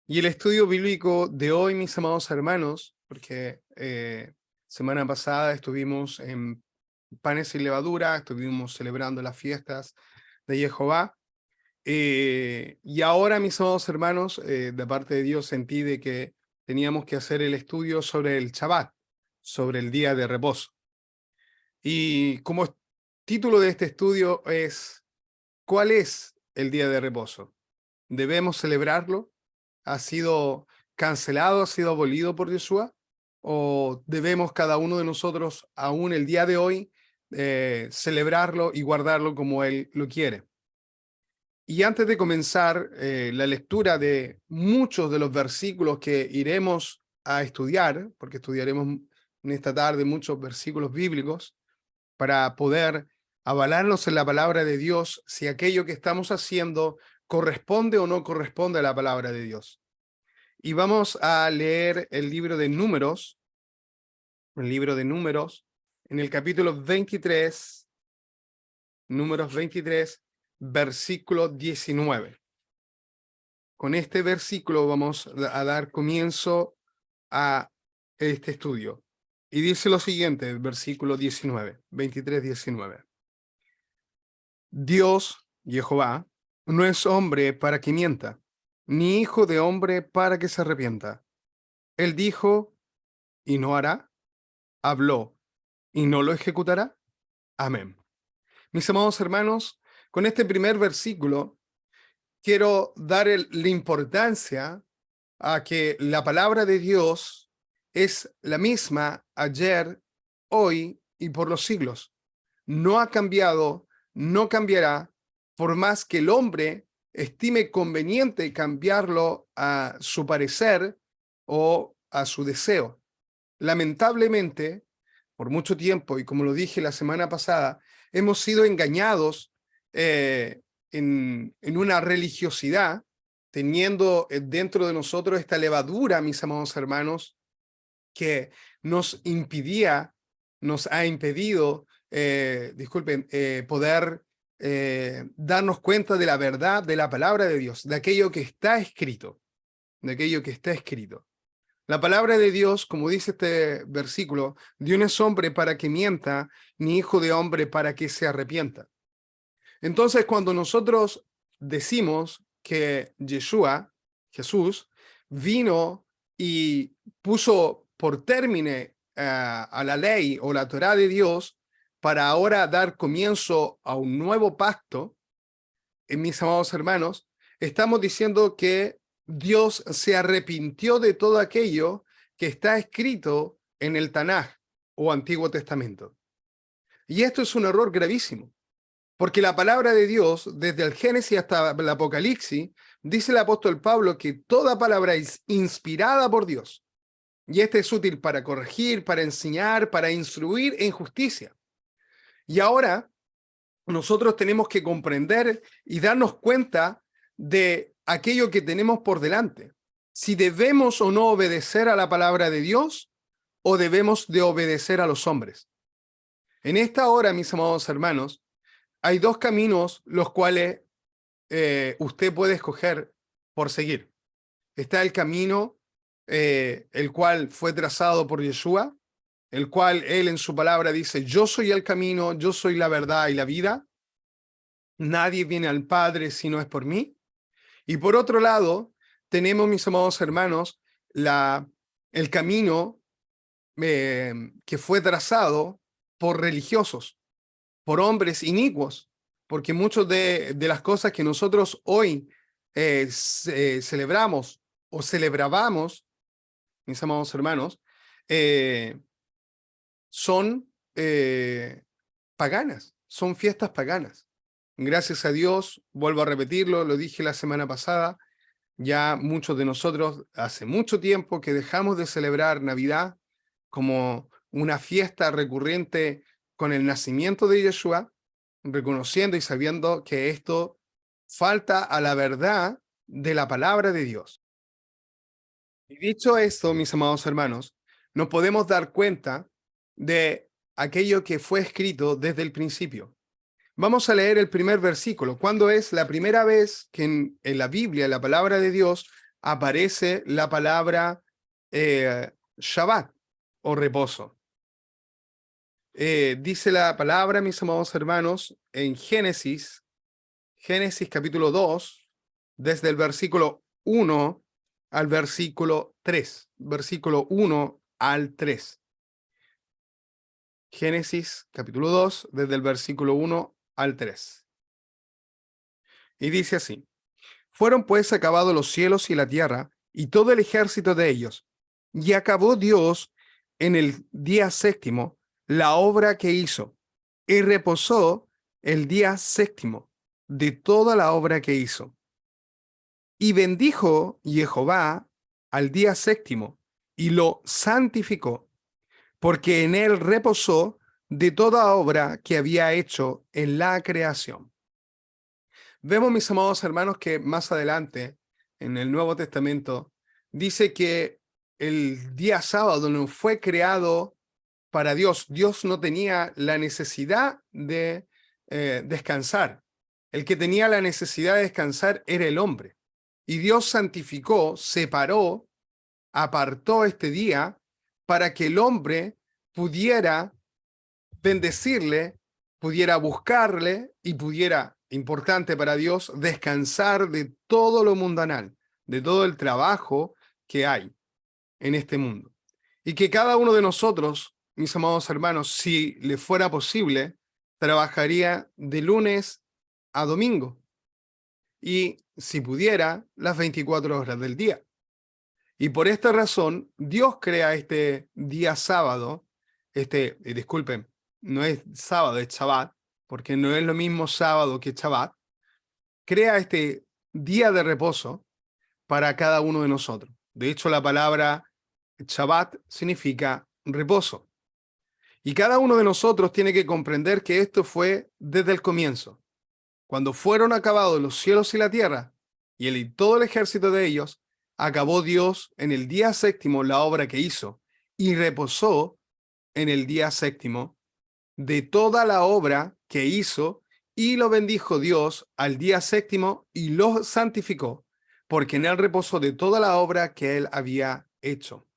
Y el estudio bíblico de hoy, mis amados hermanos, porque semana pasada estuvimos en Panes y Levadura, estuvimos celebrando las fiestas de Jehová, y ahora, mis amados hermanos, de parte de Dios sentí de que teníamos que hacer el estudio sobre el Shabbat, sobre el día de reposo. Y como título de este estudio es, ¿cuál es el día de reposo? ¿Debemos celebrarlo? ¿Ha sido cancelado, ha sido abolido por Yeshua? ¿O debemos cada uno de nosotros, aún el día de hoy, celebrarlo y guardarlo como Él lo quiere? Y antes de comenzar la lectura de muchos de los versículos que iremos a estudiar, porque estudiaremos en esta tarde muchos versículos bíblicos, para poder avalarnos en la palabra de Dios si aquello que estamos haciendo corresponde o no corresponde a la palabra de Dios. Y vamos a leer el libro de Números, en el capítulo 23, Números 23, versículo 19. Con este versículo vamos a dar comienzo a este estudio. Y dice lo siguiente, el versículo 19, 23, 19. Dios, Jehová, no es hombre para que mienta, ni hijo de hombre para que se arrepienta. Él dijo, y no hará, habló, y no lo ejecutará. Amén. Mis amados hermanos, con este primer versículo quiero dar la importancia a que la palabra de Dios es la misma ayer, hoy y por los siglos. No ha cambiado, no cambiará, por más que el hombre estime conveniente cambiarlo a su parecer o a su deseo. Lamentablemente, por mucho tiempo, y como lo dije la semana pasada, hemos sido engañados en una religiosidad, teniendo dentro de nosotros esta levadura, mis amados hermanos, que nos ha impedido, poder darnos cuenta de la verdad de la palabra de Dios, de aquello que está escrito, de aquello que está escrito. La palabra de Dios, como dice este versículo, Dios no es hombre para que mienta, ni hijo de hombre para que se arrepienta. Entonces, cuando nosotros decimos que Yeshua, Jesús, vino y puso por término a la ley o la Torá de Dios para ahora dar comienzo a un nuevo pacto, mis amados hermanos, estamos diciendo que Dios se arrepintió de todo aquello que está escrito en el Tanaj o Antiguo Testamento. Y esto es un error gravísimo, porque la palabra de Dios, desde el Génesis hasta el Apocalipsis, dice el apóstol Pablo que toda palabra es inspirada por Dios. Y este es útil para corregir, para enseñar, para instruir en justicia. Y ahora nosotros tenemos que comprender y darnos cuenta de aquello que tenemos por delante. Si debemos o no obedecer a la palabra de Dios o debemos de obedecer a los hombres. En esta hora, mis amados hermanos, hay dos caminos los cuales usted puede escoger por seguir. Está el camino, el cual fue trazado por Yeshua, el cual él en su palabra dice, yo soy el camino, yo soy la verdad y la vida. Nadie viene al Padre si no es por mí. Y por otro lado, tenemos, mis amados hermanos, el camino que fue trazado por religiosos, por hombres inicuos, porque muchas de las cosas que nosotros hoy celebramos o celebrábamos, mis amados hermanos, son paganas, son fiestas paganas. Gracias a Dios, vuelvo a repetirlo, lo dije la semana pasada, ya muchos de nosotros hace mucho tiempo que dejamos de celebrar Navidad como una fiesta recurrente con el nacimiento de Yeshua, reconociendo y sabiendo que esto falta a la verdad de la palabra de Dios. Y dicho esto, mis amados hermanos, nos podemos dar cuenta de aquello que fue escrito desde el principio. Vamos a leer el primer versículo. ¿Cuándo es la primera vez que en la Biblia, la palabra de Dios, aparece la palabra Shabbat o reposo. Dice la palabra, mis amados hermanos, en Génesis capítulo 2, desde el versículo 1 al versículo 3. Versículo 1 al 3. Génesis capítulo 2, desde el versículo 1 al 3. Y dice así: fueron pues acabados los cielos y la tierra, y todo el ejército de ellos. Y acabó Dios en el día séptimo la obra que hizo, y reposó el día séptimo de toda la obra que hizo. Y bendijo Jehová al día séptimo, y lo santificó, porque en él reposó de toda obra que había hecho en la creación. Vemos, mis amados hermanos, que más adelante, en el Nuevo Testamento, dice que el día sábado no fue creado para Dios. Dios no tenía la necesidad de descansar. El que tenía la necesidad de descansar era el hombre. Y Dios santificó, separó, apartó este día para que el hombre pudiera bendecirle, pudiera buscarle y pudiera, importante para Dios, descansar de todo lo mundanal, de todo el trabajo que hay en este mundo. Y que cada uno de nosotros, mis amados hermanos, si le fuera posible, trabajaría de lunes a domingo. Y si pudiera, las 24 horas del día. Y por esta razón, Dios crea este día sábado, disculpen, no es sábado, es Shabbat, porque no es lo mismo sábado que Shabbat, crea este día de reposo para cada uno de nosotros. De hecho, la palabra Shabbat significa reposo. Y cada uno de nosotros tiene que comprender que esto fue desde el comienzo. Cuando fueron acabados los cielos y la tierra, y él y todo el ejército de ellos, acabó Dios en el día séptimo la obra que hizo, y reposó en el día séptimo de toda la obra que hizo, y lo bendijo Dios al día séptimo y lo santificó, porque en él reposó de toda la obra que él había hecho.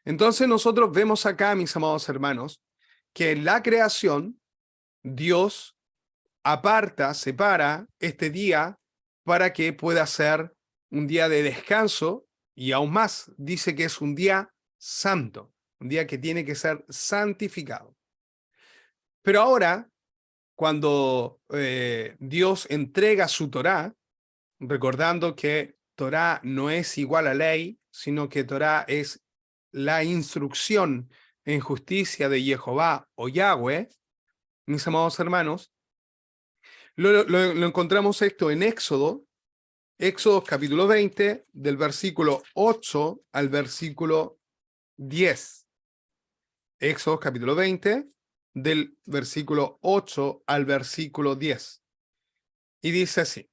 Entonces nosotros vemos acá, mis amados hermanos, que en la creación Dios aparta, separa este día para que pueda ser un día de descanso, y aún más dice que es un día santo, un día que tiene que ser santificado. Pero ahora, cuando Dios entrega su Torá, recordando que Torá no es igual a ley, sino que Torá es la instrucción en justicia de Jehová o Yahweh, mis amados hermanos, lo encontramos esto en Éxodo capítulo 20, del versículo 8 al versículo 10. Éxodo capítulo 20, del versículo 8 al versículo 10. Y dice así: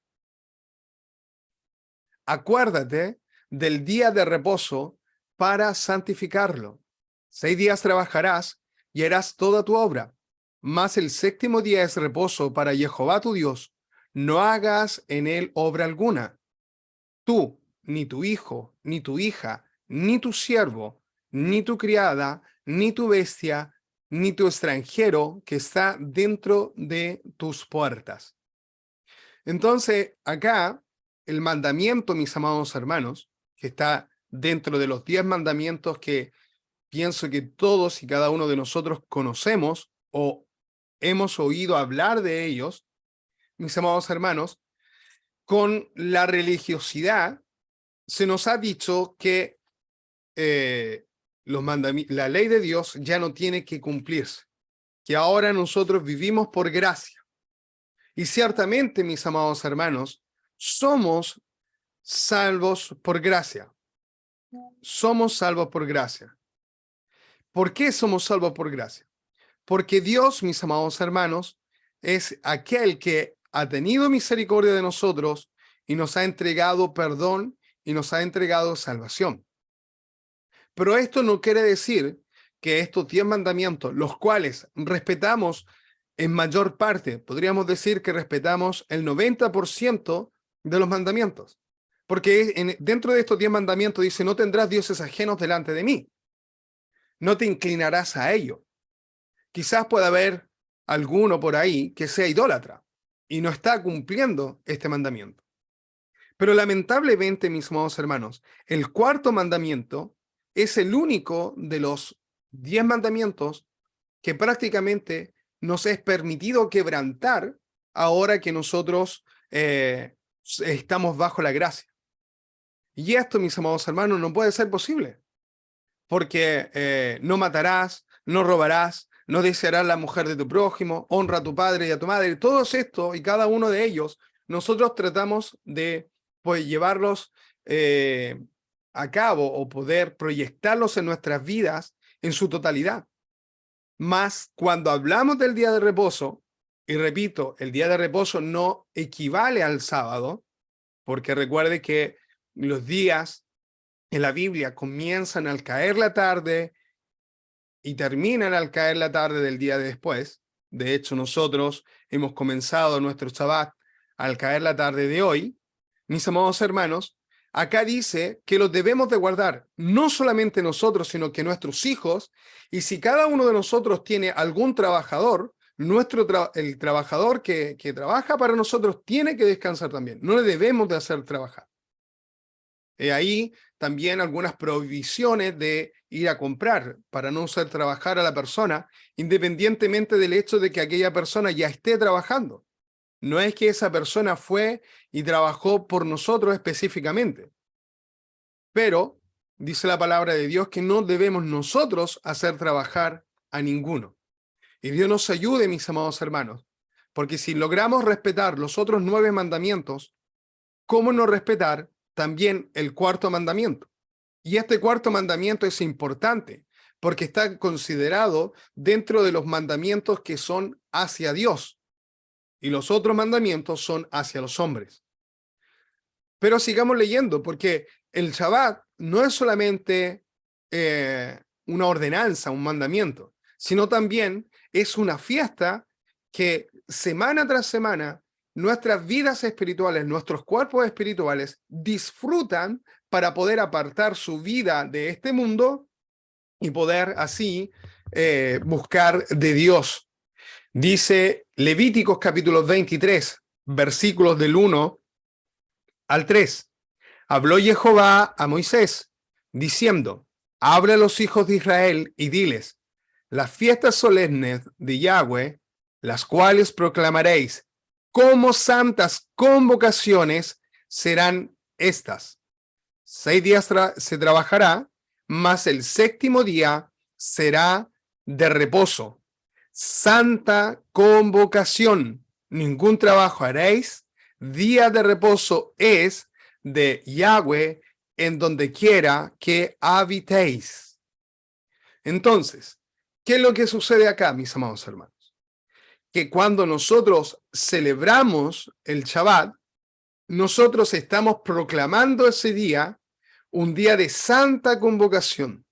acuérdate del día de reposo para santificarlo. 6 días trabajarás y harás toda tu obra, mas el séptimo día es reposo para Jehová tu Dios. No hagas en él obra alguna. Tú, ni tu hijo, ni tu hija, ni tu siervo, ni tu criada, ni tu bestia, ni tu extranjero que está dentro de tus puertas. Entonces, acá, el mandamiento, mis amados hermanos, que está dentro de los 10 mandamientos que pienso que todos y cada uno de nosotros conocemos o hemos oído hablar de ellos, mis amados hermanos, con la religiosidad se nos ha dicho que la ley de Dios ya no tiene que cumplirse, que ahora nosotros vivimos por gracia. Y ciertamente, mis amados hermanos, somos salvos por gracia. Somos salvos por gracia. ¿Por qué somos salvos por gracia? Porque Dios, mis amados hermanos, es aquel que ha tenido misericordia de nosotros y nos ha entregado perdón y nos ha entregado salvación. Pero esto no quiere decir que estos 10 mandamientos, los cuales respetamos en mayor parte, podríamos decir que respetamos el 90% de los mandamientos. Porque dentro de estos 10 mandamientos dice, no tendrás dioses ajenos delante de mí. No te inclinarás a ello. Quizás pueda haber alguno por ahí que sea idólatra y no está cumpliendo este mandamiento. Pero lamentablemente, mis amados hermanos, el cuarto mandamiento es el único de los 10 mandamientos que prácticamente nos es permitido quebrantar ahora que nosotros estamos bajo la gracia. Y esto, mis amados hermanos, no puede ser posible, porque no matarás, no robarás, no desearás la mujer de tu prójimo, honra a tu padre y a tu madre. Todos estos y cada uno de ellos, nosotros tratamos de llevarlos a cabo o poder proyectarlos en nuestras vidas en su totalidad. Mas cuando hablamos del día de reposo, y repito, el día de reposo no equivale al sábado, porque recuerde que los días en la Biblia comienzan al caer la tarde y terminan al caer la tarde del día de después. De hecho, nosotros hemos comenzado nuestro Shabbat al caer la tarde de hoy. Mis amados hermanos, acá dice que los debemos de guardar, no solamente nosotros, sino que nuestros hijos, y si cada uno de nosotros tiene algún trabajador, el trabajador que trabaja para nosotros tiene que descansar también, no le debemos de hacer trabajar. Ahí también algunas prohibiciones de ir a comprar para no hacer trabajar a la persona, independientemente del hecho de que aquella persona ya esté trabajando. No es que esa persona fue y trabajó por nosotros específicamente. Pero dice la palabra de Dios que no debemos nosotros hacer trabajar a ninguno. Y Dios nos ayude, mis amados hermanos, porque si logramos respetar los otros 9 mandamientos, ¿cómo no respetar también el cuarto mandamiento? Y este cuarto mandamiento es importante porque está considerado dentro de los mandamientos que son hacia Dios. Y los otros mandamientos son hacia los hombres. Pero sigamos leyendo, porque el Shabbat no es solamente una ordenanza, un mandamiento, sino también es una fiesta que semana tras semana nuestras vidas espirituales, nuestros cuerpos espirituales disfrutan para poder apartar su vida de este mundo y poder así buscar de Dios. Dice Levíticos capítulo 23, versículos del 1 al 3. Habló Jehová a Moisés, diciendo, habla a los hijos de Israel y diles, las fiestas solemnes de Yahweh, las cuales proclamaréis como santas convocaciones, serán estas. 6 días se trabajará, mas el 7º día será de reposo. Santa convocación, ningún trabajo haréis. Día de reposo es de Yahweh en donde quiera que habitéis. Entonces, ¿qué es lo que sucede acá, mis amados hermanos? Que cuando nosotros celebramos el Shabbat, nosotros estamos proclamando ese día un día de santa convocación.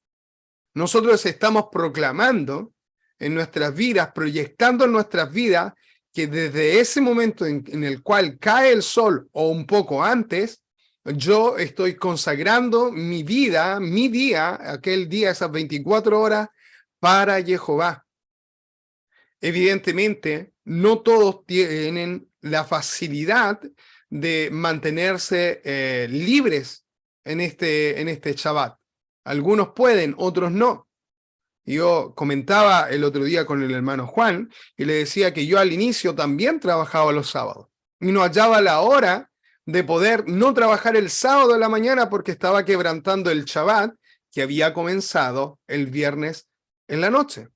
Nosotros estamos proclamando en nuestras vidas, proyectando en nuestras vidas, que desde ese momento en el cual cae el sol o un poco antes, yo estoy consagrando mi vida, mi día, aquel día, esas 24 horas, para Jehová. Evidentemente, no todos tienen la facilidad de mantenerse libres en este Shabbat. Algunos pueden, otros no. Yo comentaba el otro día con el hermano Juan y le decía que yo al inicio también trabajaba los sábados y no hallaba la hora de poder no trabajar el sábado de la mañana porque estaba quebrantando el Shabbat que había comenzado el viernes en la noche.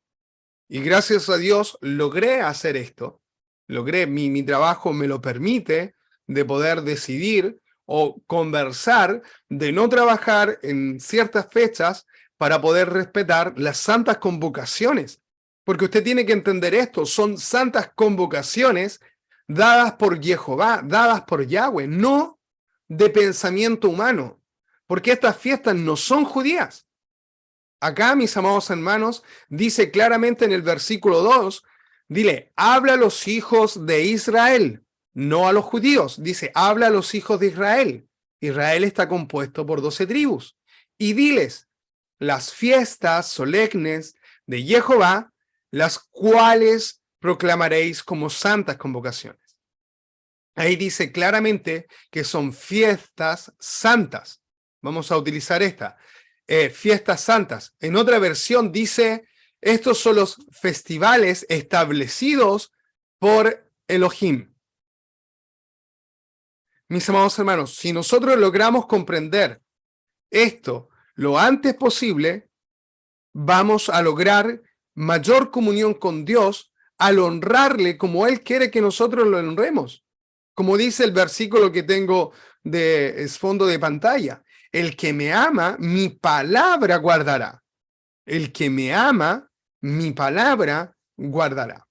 Y gracias a Dios logré hacer esto. Logré, mi trabajo me lo permite de poder decidir o conversar de no trabajar en ciertas fechas para poder respetar las santas convocaciones. Porque usted tiene que entender esto, son santas convocaciones dadas por Jehová, dadas por Yahweh, no de pensamiento humano. Porque estas fiestas no son judías. Acá, mis amados hermanos, dice claramente en el versículo 2, dile, habla a los hijos de Israel, no a los judíos. Dice, habla a los hijos de Israel. Israel está compuesto por 12 tribus. Y diles, las fiestas solemnes de Jehová, las cuales proclamaréis como santas convocaciones. Ahí dice claramente que son fiestas santas. Vamos a utilizar esta. Fiestas santas. En otra versión dice, estos son los festivales establecidos por Elohim. Mis amados hermanos, si nosotros logramos comprender esto lo antes posible, vamos a lograr mayor comunión con Dios al honrarle como Él quiere que nosotros lo honremos. Como dice el versículo que tengo de fondo de pantalla, el que me ama, mi palabra guardará. El que me ama, mi palabra guardará.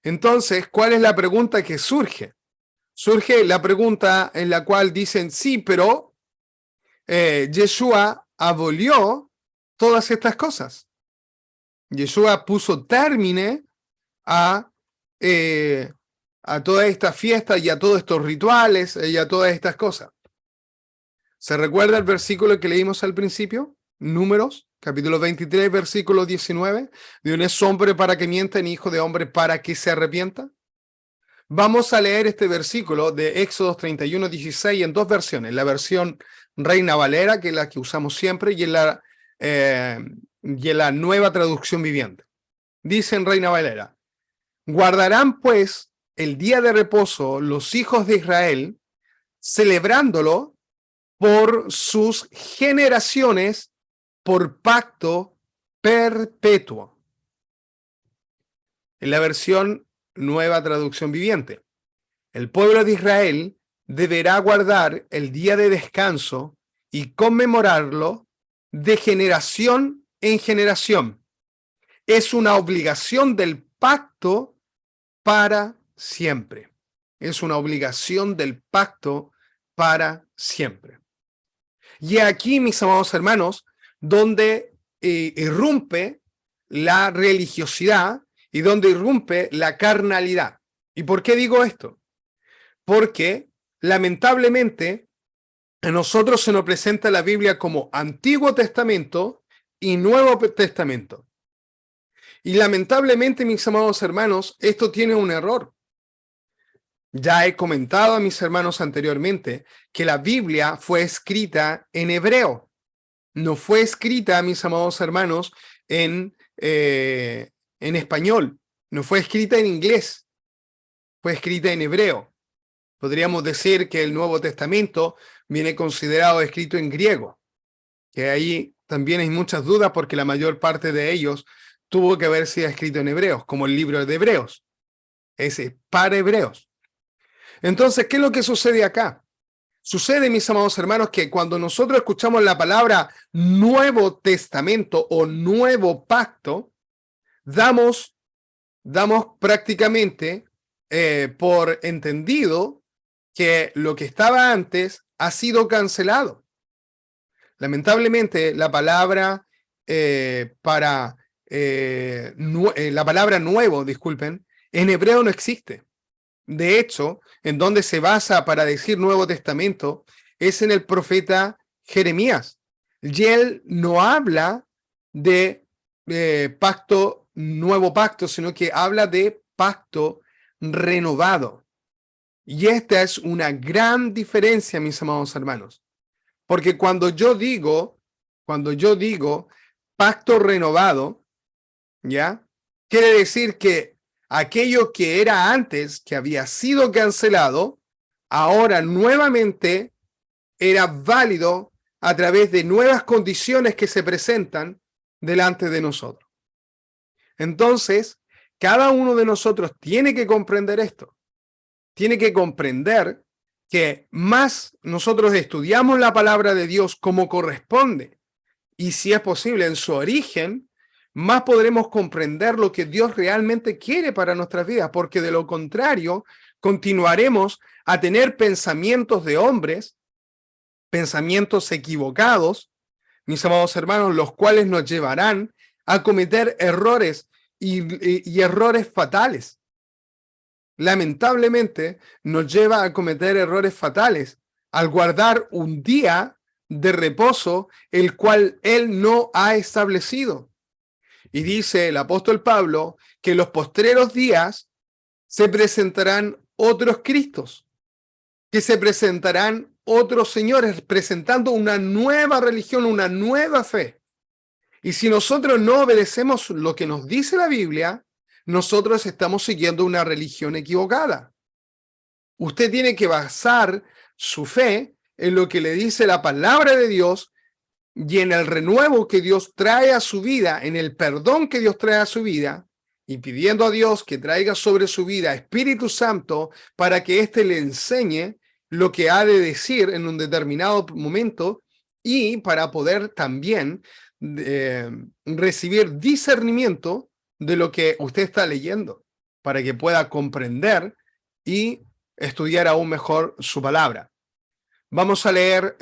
Entonces, ¿cuál es la pregunta que surge? Surge la pregunta en la cual dicen, sí, pero Yeshua abolió todas estas cosas. Yeshua puso término a todas estas fiestas y a todos estos rituales y a todas estas cosas. ¿Se recuerda el versículo que leímos al principio? Números, capítulo 23, versículo 19. Dios no es hombre para que mienta, ni hijo de hombre para que se arrepienta. Vamos a leer este versículo de Éxodo 31, 16 en dos versiones. La versión Reina Valera, que es la que usamos siempre, y en la nueva traducción viviente. Dice en Reina Valera, guardarán pues el día de reposo los hijos de Israel, celebrándolo por sus generaciones, por pacto perpetuo. En la versión nueva traducción viviente, el pueblo de Israel deberá guardar el día de descanso y conmemorarlo de generación en generación. Es una obligación del pacto para siempre. Es una obligación del pacto para siempre. Y aquí, mis amados hermanos, donde irrumpe la religiosidad y donde irrumpe la carnalidad. ¿Y por qué digo esto? Porque, lamentablemente, a nosotros se nos presenta la Biblia como Antiguo Testamento y Nuevo Testamento. Y lamentablemente, mis amados hermanos, esto tiene un error. Ya he comentado a mis hermanos anteriormente que la Biblia fue escrita en hebreo. No fue escrita, mis amados hermanos, en español. No fue escrita en inglés. Fue escrita en hebreo. Podríamos decir que el Nuevo Testamento viene considerado escrito en griego, que ahí también hay muchas dudas porque la mayor parte de ellos tuvo que haber sido escrito en hebreos, como el libro de Hebreos. Ese para hebreos. Entonces, ¿qué es lo que sucede acá? Sucede, mis amados hermanos, que cuando nosotros escuchamos la palabra Nuevo Testamento o Nuevo Pacto, damos prácticamente por entendido que lo que estaba antes ha sido cancelado. Lamentablemente, la palabra la palabra nuevo, disculpen, en hebreo no existe. De hecho, en donde se basa para decir Nuevo Testamento es en el profeta Jeremías. Y él no habla de pacto, nuevo pacto, sino que habla de pacto renovado. Y esta es una gran diferencia, mis amados hermanos. Porque cuando yo digo pacto renovado, ¿ya? Quiere decir que aquello que era antes, que había sido cancelado, ahora nuevamente era válido a través de nuevas condiciones que se presentan delante de nosotros. Entonces, cada uno de nosotros tiene que comprender esto. Tiene que comprender que más nosotros estudiamos la palabra de Dios como corresponde, y si es posible en su origen, más podremos comprender lo que Dios realmente quiere para nuestras vidas, porque de lo contrario, continuaremos a tener pensamientos de hombres, pensamientos equivocados, mis amados hermanos, los cuales nos llevarán a cometer errores y errores fatales. Lamentablemente, nos lleva a cometer errores fatales al guardar un día de reposo, el cual Él no ha establecido. Y dice el apóstol Pablo que en los postreros días se presentarán otros Cristos, que se presentarán otros señores, presentando una nueva religión, una nueva fe. Y si nosotros no obedecemos lo que nos dice la Biblia, nosotros estamos siguiendo una religión equivocada. Usted tiene que basar su fe en lo que le dice la palabra de Dios y en el renuevo que Dios trae a su vida, en el perdón que Dios trae a su vida, y pidiendo a Dios que traiga sobre su vida Espíritu Santo para que éste le enseñe lo que ha de decir en un determinado momento y para poder también recibir discernimiento de lo que usted está leyendo, para que pueda comprender y estudiar aún mejor su palabra. Vamos a leer,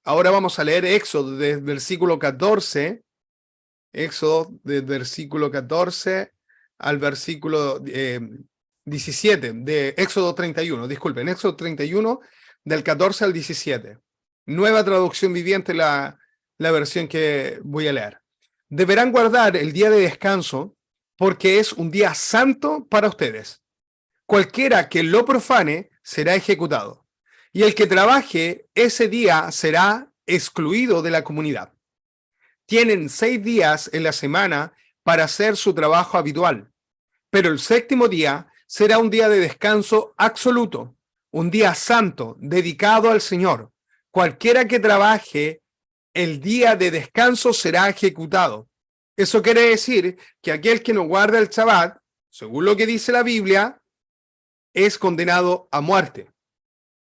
ahora vamos a leer Éxodo del versículo 14, Éxodo del versículo 14 al versículo 17, de Éxodo 31, disculpen, Éxodo 31 del 14 al 17. Nueva traducción viviente, la versión que voy a leer. Deberán guardar el día de descanso porque es un día santo para ustedes. Cualquiera que lo profane será ejecutado, y el que trabaje ese día será excluido de la comunidad. Tienen 6 días en la semana para hacer su trabajo habitual, pero el séptimo día será un día de descanso absoluto, un día santo dedicado al Señor. Cualquiera que trabaje el día de descanso será ejecutado. Eso quiere decir que aquel que no guarda el Shabbat, según lo que dice la Biblia, es condenado a muerte.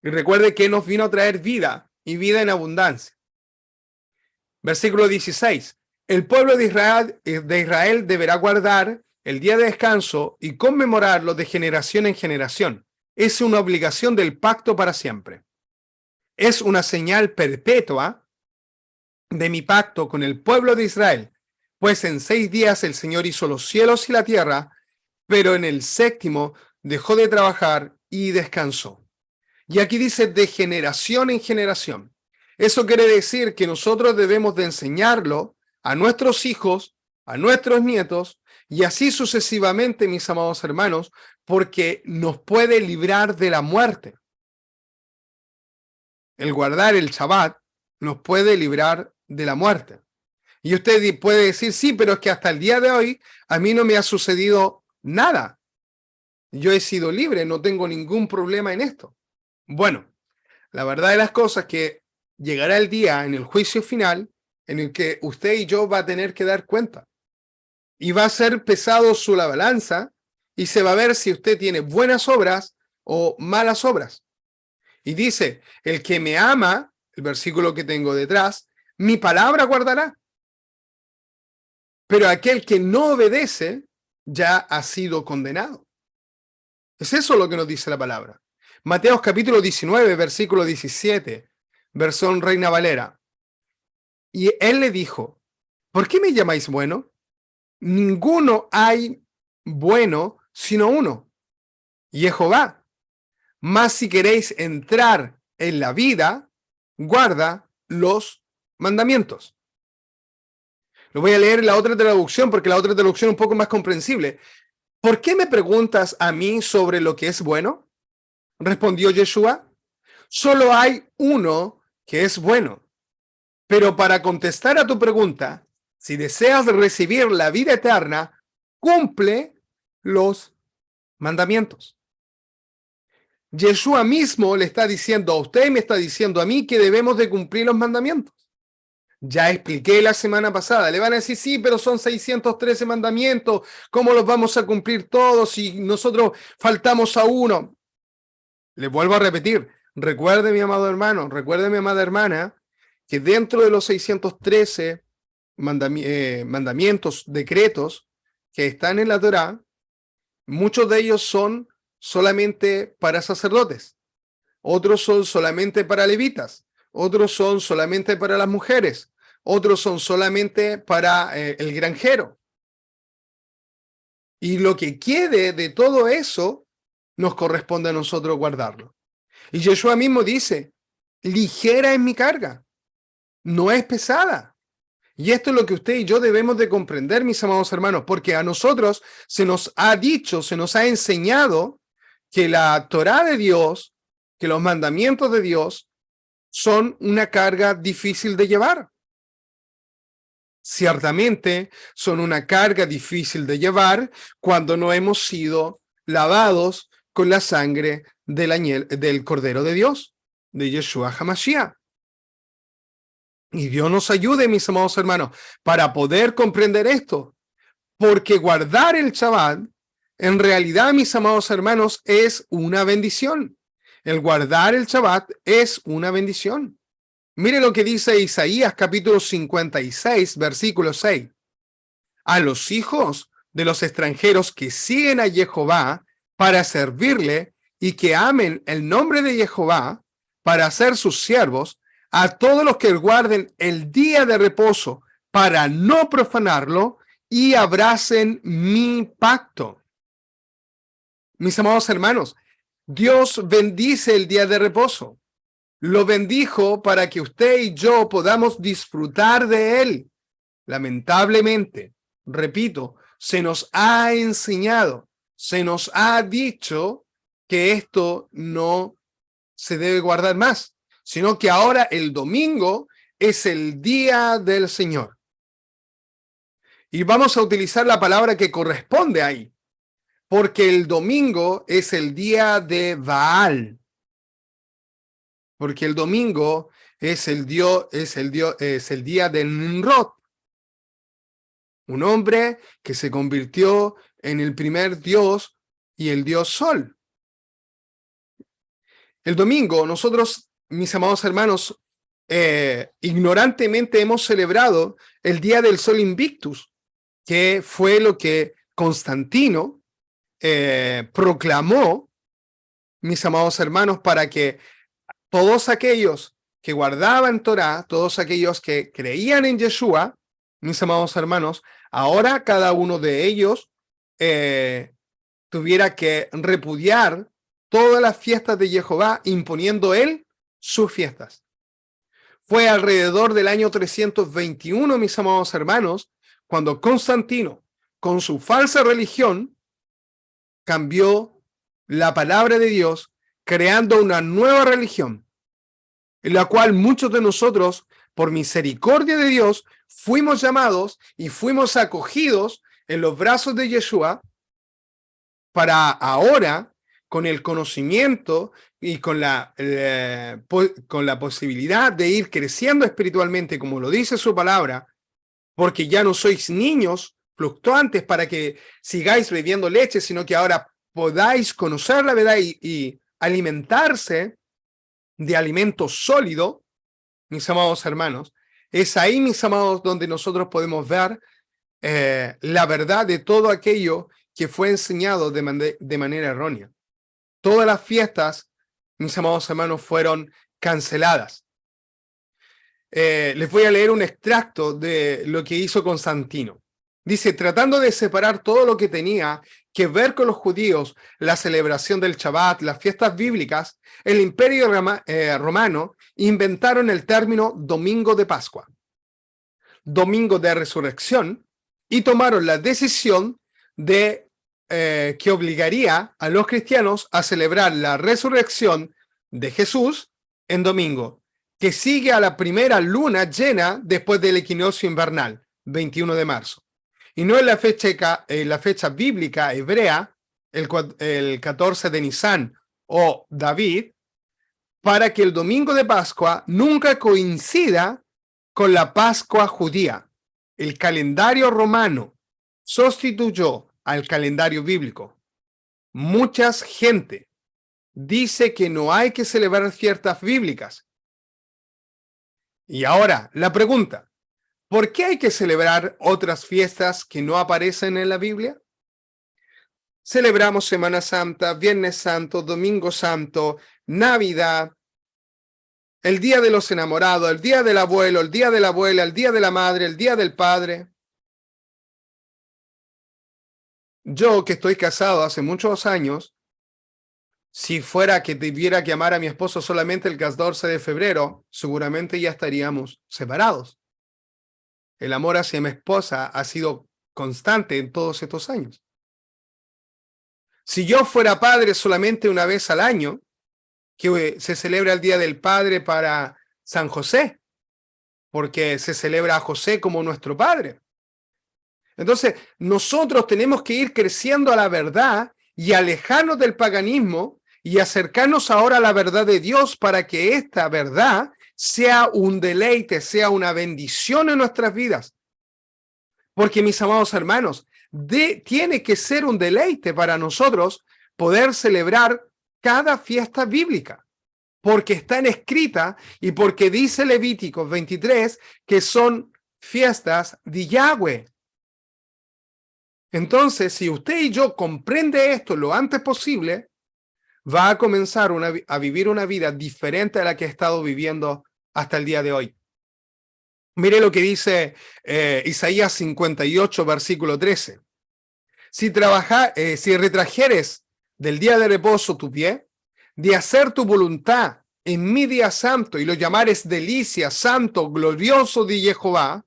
Y recuerde que nos vino a traer vida y vida en abundancia. Versículo 16. El pueblo de Israel deberá guardar el día de descanso y conmemorarlo de generación en generación. Es una obligación del pacto para siempre. Es una señal perpetua de mi pacto con el pueblo de Israel, pues en 6 días el Señor hizo los cielos y la tierra, pero en el séptimo dejó de trabajar y descansó. Y aquí dice de generación en generación. Eso quiere decir que nosotros debemos de enseñarlo a nuestros hijos, a nuestros nietos, y así sucesivamente, mis amados hermanos, porque nos puede librar de la muerte. El guardar el Shabbat nos puede librar de la muerte. Y usted puede decir, sí, pero es que hasta el día de hoy a mí no me ha sucedido nada. Yo he sido libre, no tengo ningún problema en esto. Bueno, la verdad de las cosas es que llegará el día en el juicio final en el que usted y yo va a tener que dar cuenta. Y va a ser pesado su la balanza y se va a ver si usted tiene buenas obras o malas obras. Y dice, el que me ama, el versículo que tengo detrás, mi palabra guardará. Pero aquel que no obedece ya ha sido condenado. Es eso lo que nos dice la palabra. Mateos capítulo 19, versículo 17, versión Reina Valera. Y él le dijo, ¿por qué me llamáis bueno? Ninguno hay bueno sino uno, y es Jehová. Mas si queréis entrar en la vida, guarda los mandamientos. Lo voy a leer en la otra traducción porque la otra traducción es un poco más comprensible. ¿Por qué me preguntas a mí sobre lo que es bueno? Respondió Yeshua. Solo hay uno que es bueno. Pero para contestar a tu pregunta, si deseas recibir la vida eterna, cumple los mandamientos. Yeshua mismo le está diciendo a usted y me está diciendo a mí que debemos de cumplir los mandamientos. Ya expliqué la semana pasada. Le van a decir, sí, pero son 613 mandamientos. ¿Cómo los vamos a cumplir todos si nosotros faltamos a uno? Le vuelvo a repetir. Recuerde, mi amado hermano, recuerde, mi amada hermana, que dentro de los 613 mandamientos, decretos que están en la Torá, muchos de ellos son solamente para sacerdotes, otros son solamente para levitas, otros son solamente para las mujeres, otros son solamente para el granjero. Y lo que quede de todo eso nos corresponde a nosotros guardarlo. Y Yeshua mismo dice, ligera es mi carga, no es pesada. Y esto es lo que usted y yo debemos de comprender, mis amados hermanos, porque a nosotros se nos ha dicho, se nos ha enseñado que la Torá de Dios, que los mandamientos de Dios son una carga difícil de llevar. Ciertamente son una carga difícil de llevar cuando no hemos sido lavados con la sangre del Cordero de Dios, de Yeshua HaMashiach. Y Dios nos ayude, mis amados hermanos, para poder comprender esto, porque guardar el Shabbat, en realidad, mis amados hermanos, es una bendición. El guardar el Shabbat es una bendición. Mire lo que dice Isaías capítulo 56, versículo 6. A los hijos de los extranjeros que siguen a Jehová para servirle y que amen el nombre de Jehová para ser sus siervos, a todos los que guarden el día de reposo para no profanarlo y abracen mi pacto. Mis amados hermanos, Dios bendice el día de reposo. Lo bendijo para que usted y yo podamos disfrutar de él. Lamentablemente, repito, se nos ha enseñado, se nos ha dicho que esto no se debe guardar más, sino que ahora el domingo es el día del Señor. Y vamos a utilizar la palabra que corresponde ahí, porque el domingo es el día de Baal. Porque el domingo es el día de Nimrod, un hombre que se convirtió en el primer dios y el dios Sol. El domingo nosotros, mis amados hermanos, ignorantemente hemos celebrado el día del Sol Invictus, que fue lo que Constantino proclamó, mis amados hermanos, para que todos aquellos que guardaban Torah, todos aquellos que creían en Yeshua, mis amados hermanos, ahora cada uno de ellos tuviera que repudiar todas las fiestas de Jehová, imponiendo él sus fiestas. Fue alrededor del año 321, mis amados hermanos, cuando Constantino, con su falsa religión, cambió la palabra de Dios, creando una nueva religión, en la cual muchos de nosotros, por misericordia de Dios, fuimos llamados y fuimos acogidos en los brazos de Yeshua para ahora, con el conocimiento y con la posibilidad de ir creciendo espiritualmente, como lo dice su palabra, porque ya no sois niños fluctuantes para que sigáis bebiendo leche, sino que ahora podáis conocer la verdad y alimentarse de alimento sólido, mis amados hermanos. Es ahí, mis amados, donde nosotros podemos ver la verdad de todo aquello que fue enseñado de manera errónea. Todas las fiestas, mis amados hermanos, fueron canceladas. Les voy a leer un extracto de lo que hizo Constantino. Dice, tratando de separar todo lo que tenía que ver con los judíos, la celebración del Shabbat, las fiestas bíblicas, el Imperio Romano inventaron el término Domingo de Pascua, Domingo de Resurrección, y tomaron la decisión de que obligaría a los cristianos a celebrar la resurrección de Jesús en domingo, que sigue a la primera luna llena después del equinoccio invernal, 21 de marzo. Y no en la fecha bíblica hebrea, el 14 de Nisan o David, para que el domingo de Pascua nunca coincida con la Pascua judía. El calendario romano sustituyó al calendario bíblico. Mucha gente dice que no hay que celebrar fiestas bíblicas. Y ahora, la pregunta, ¿por qué hay que celebrar otras fiestas que no aparecen en la Biblia? Celebramos Semana Santa, Viernes Santo, Domingo Santo, Navidad, el Día de los Enamorados, el Día del Abuelo, el Día de la Abuela, el Día de la Madre, el Día del Padre. Yo, que estoy casado hace muchos años, Si fuera que tuviera que amar a mi esposo solamente el 14 de febrero, seguramente ya estaríamos separados. El amor hacia mi esposa ha sido constante en todos estos años. Si yo fuera padre solamente una vez al año, que se celebra el Día del Padre para San José, porque se celebra a José como nuestro padre. Entonces, nosotros tenemos que ir creciendo a la verdad y alejarnos del paganismo y acercarnos ahora a la verdad de Dios para que esta verdad sea un deleite, sea una bendición en nuestras vidas. Porque, mis amados hermanos, tiene que ser un deleite para nosotros poder celebrar cada fiesta bíblica, porque están escritas y porque dice Levíticos 23 que son fiestas de Yahweh. Entonces, si usted y yo comprende esto lo antes posible, va a comenzar a vivir una vida diferente a la que ha estado viviendo hasta el día de hoy. Mire lo que dice Isaías 58, versículo 13. Si retrajeres del día de reposo tu pie, de hacer tu voluntad en mi día santo, y lo llamares delicia, santo, glorioso de Jehová,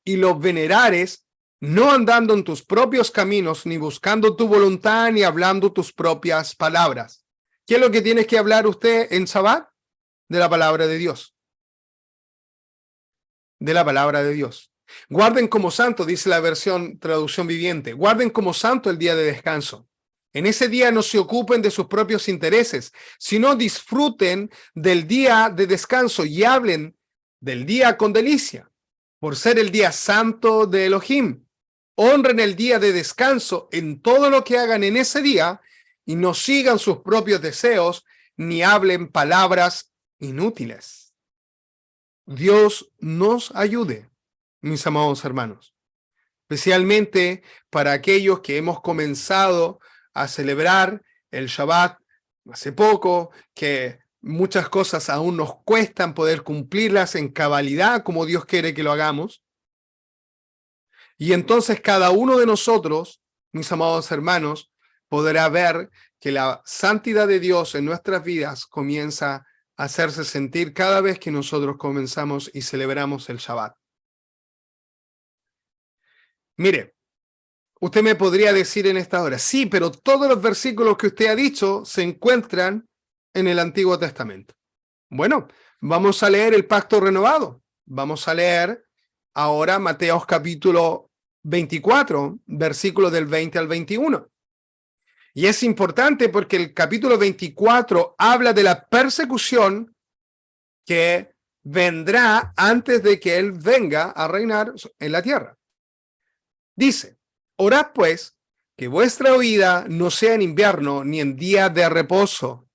y lo venerares, no andando en tus propios caminos, ni buscando tu voluntad, ni hablando tus propias palabras. ¿Qué es lo que tienes que hablar usted en Sabbat? De la palabra de Dios. De la palabra de Dios. Guarden como santo, dice la versión traducción viviente, guarden como santo el día de descanso. En ese día no se ocupen de sus propios intereses, sino disfruten del día de descanso y hablen del día con delicia, por ser el día santo de Elohim. Honren el día de descanso en todo lo que hagan en ese día y no sigan sus propios deseos ni hablen palabras inútiles. Dios nos ayude, mis amados hermanos, especialmente para aquellos que hemos comenzado a celebrar el Shabbat hace poco, que muchas cosas aún nos cuestan poder cumplirlas en cabalidad como Dios quiere que lo hagamos. Y entonces cada uno de nosotros, mis amados hermanos, podrá ver que la santidad de Dios en nuestras vidas comienza a hacerse sentir cada vez que nosotros comenzamos y celebramos el Shabbat. Mire, usted me podría decir en esta hora, sí, pero todos los versículos que usted ha dicho se encuentran en el Antiguo Testamento. Bueno, vamos a leer el Pacto Renovado. Vamos a leer ahora Mateo capítulo 24, versículos del 20 al 21. Y es importante porque el capítulo 24 habla de la persecución que vendrá antes de que Él venga a reinar en la tierra. Dice, orad pues que vuestra huida no sea en invierno ni en día de reposo,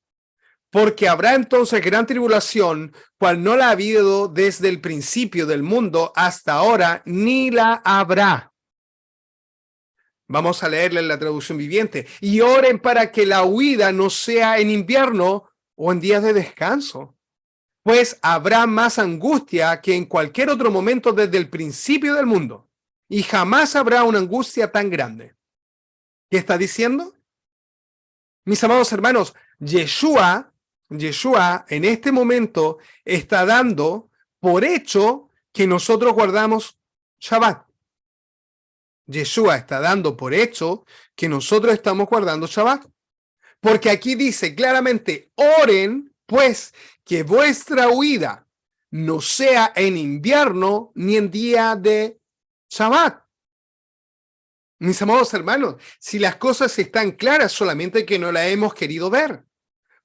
porque habrá entonces gran tribulación, cual no la ha habido desde el principio del mundo hasta ahora, ni la habrá. Vamos a leerle en la traducción viviente. Y oren para que la huida no sea en invierno o en días de descanso, pues habrá más angustia que en cualquier otro momento desde el principio del mundo, y jamás habrá una angustia tan grande. ¿Qué está diciendo? Mis amados hermanos, Yeshua en este momento está dando por hecho que nosotros guardamos Shabbat. Yeshua está dando por hecho que nosotros estamos guardando Shabbat. Porque aquí dice claramente, oren pues que vuestra huida no sea en invierno ni en día de Shabbat. Mis amados hermanos, si las cosas están claras, solamente que no las hemos querido ver.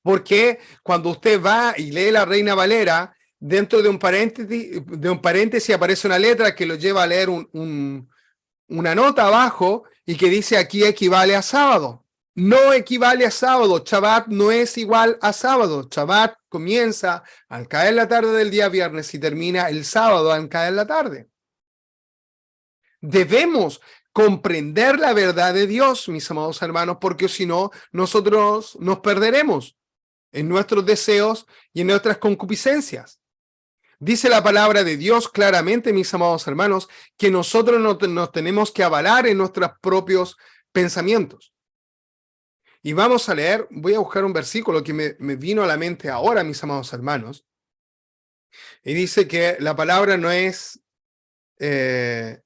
Porque cuando usted va y lee la Reina Valera, dentro de un paréntesis aparece una letra que lo lleva a leer una nota abajo y que dice aquí equivale a sábado. No equivale a sábado. Shabbat no es igual a sábado. Shabbat comienza al caer la tarde del día viernes y termina el sábado al caer la tarde. Debemos comprender la verdad de Dios, mis amados hermanos, porque si no, nosotros nos perderemos en nuestros deseos y en nuestras concupiscencias. Dice la palabra de Dios claramente, mis amados hermanos, que nosotros nos tenemos que avalar en nuestros propios pensamientos. Y vamos a leer, voy a buscar un versículo que me vino a la mente ahora, mis amados hermanos, y dice que la palabra no es de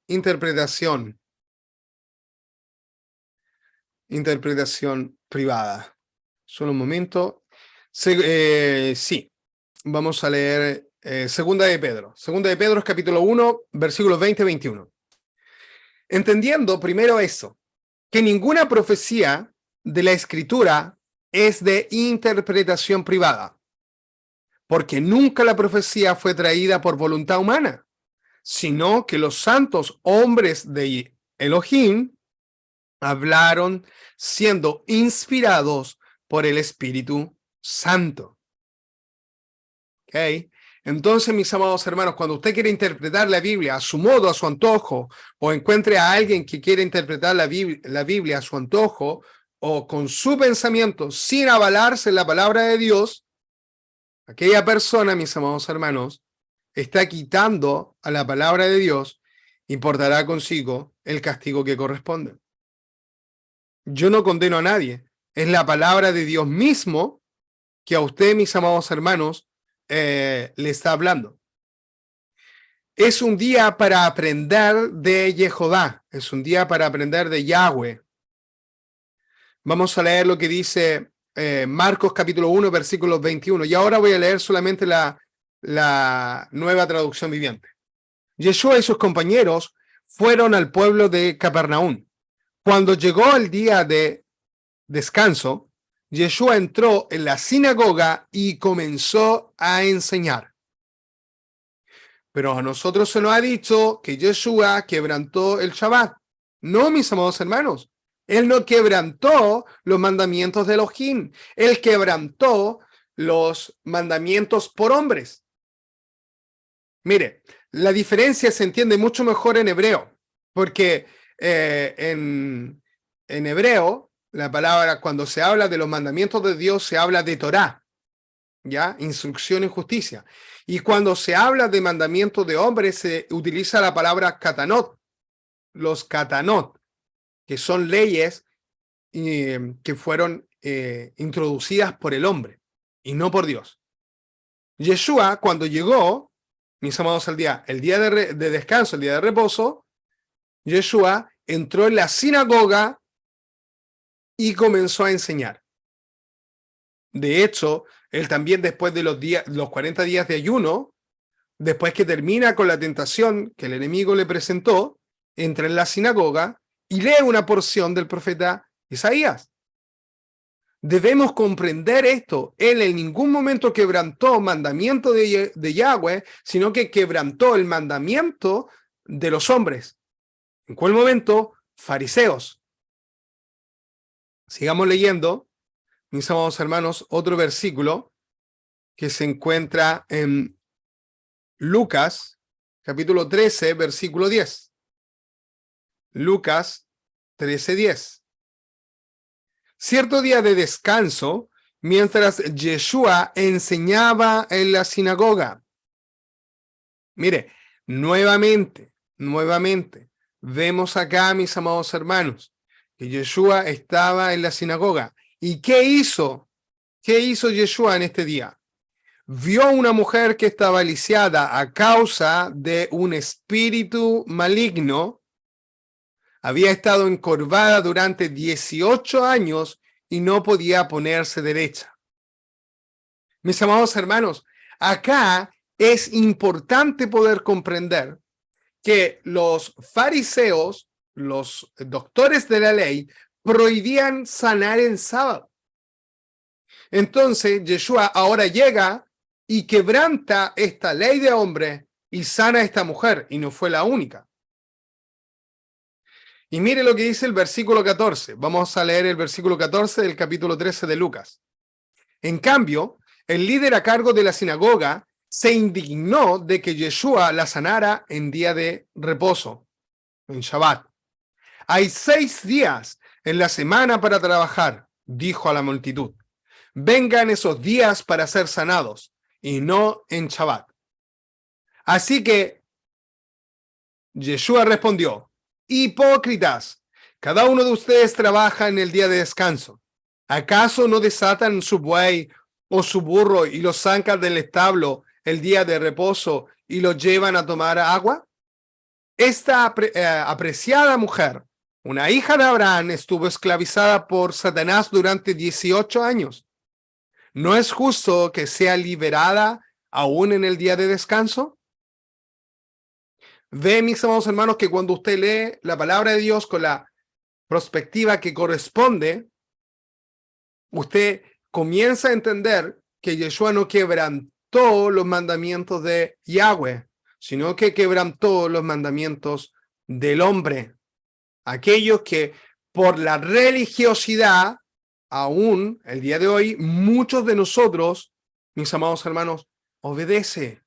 interpretación privada. Solo un momento. Sí, vamos a leer Segunda de Pedro. Segunda de Pedro, capítulo 1, versículos 20-21. Entendiendo primero eso, que ninguna profecía de la Escritura es de interpretación privada, porque nunca la profecía fue traída por voluntad humana, sino que los santos hombres de Elohim hablaron siendo inspirados por el Espíritu Santo. ¿Ok? Entonces, mis amados hermanos, cuando usted quiere interpretar la Biblia a su modo, a su antojo, o encuentre a alguien que quiere interpretar la Biblia a su antojo, o con su pensamiento, sin avalarse en la palabra de Dios, aquella persona, mis amados hermanos, está quitando a la palabra de Dios y portará consigo el castigo que corresponde. Yo no condeno a nadie. Es la palabra de Dios mismo que a usted, mis amados hermanos, le está hablando. Es un día para aprender de Jehová. Es un día para aprender de Yahweh. Vamos a leer lo que dice Marcos capítulo 1, versículos 21. Y ahora voy a leer solamente la nueva traducción viviente. Yeshua y sus compañeros fueron al pueblo de Capernaum. Cuando llegó el día de descanso, Yeshua entró en la sinagoga y comenzó a enseñar. Pero a nosotros se nos ha dicho que Yeshua quebrantó el Shabbat. No, mis amados hermanos. Él no quebrantó los mandamientos de Elohim. Él quebrantó los mandamientos por hombres. Mire, la diferencia se entiende mucho mejor en hebreo, porque en hebreo, la palabra, cuando se habla de los mandamientos de Dios, se habla de Torá, ¿ya? Instrucción y justicia. Y cuando se habla de mandamientos de hombres, se utiliza la palabra katanot, los katanot, que son leyes que fueron introducidas por el hombre y no por Dios. Yeshua, cuando llegó, mis amados, el día de descanso, el día de reposo, Yeshua entró en la sinagoga y comenzó a enseñar. De hecho, él también después de los 40 días de ayuno, después que termina con la tentación que el enemigo le presentó, entra en la sinagoga y lee una porción del profeta Isaías. Debemos comprender esto. Él en ningún momento quebrantó mandamiento de Yahweh, sino que quebrantó el mandamiento de los hombres. ¿En cuál momento? Fariseos. Sigamos leyendo, mis amados hermanos, otro versículo que se encuentra en Lucas, capítulo 13, versículo 10. Lucas 13:10. Cierto día de descanso, mientras Yeshua enseñaba en la sinagoga. Mire, nuevamente, vemos acá, mis amados hermanos, que Yeshua estaba en la sinagoga. ¿Y qué hizo? ¿Qué hizo Yeshua en este día? Vio una mujer que estaba lisiada a causa de un espíritu maligno. Había estado encorvada durante 18 años y no podía ponerse derecha. Mis amados hermanos, acá es importante poder comprender que los fariseos, los doctores de la ley, prohibían sanar en sábado. Entonces, Yeshua ahora llega y quebranta esta ley de hombre y sana a esta mujer, y no fue la única. Y mire lo que dice el versículo 14. Vamos a leer el versículo 14 del capítulo 13 de Lucas. En cambio, el líder a cargo de la sinagoga se indignó de que Yeshua la sanara en día de reposo, en Shabbat. Hay 6 días en la semana para trabajar, dijo a la multitud. Vengan esos días para ser sanados, y no en Shabbat. Así que Yeshua respondió: hipócritas, Cada uno de ustedes trabaja en el día de descanso. ¿Acaso no desatan su buey o su burro y los sacan del establo el día de reposo y los llevan a tomar agua? Esta apreciada mujer, una hija de Abraham, estuvo esclavizada por Satanás durante 18 años. ¿No es justo que sea liberada aún en el día de descanso? Ve, mis amados hermanos, que cuando usted lee la palabra de Dios con la perspectiva que corresponde, usted comienza a entender que Yeshua no quebrantó los mandamientos de Yahweh, sino que quebrantó los mandamientos del hombre. Aquellos que por la religiosidad, aún el día de hoy, muchos de nosotros, mis amados hermanos, obedece.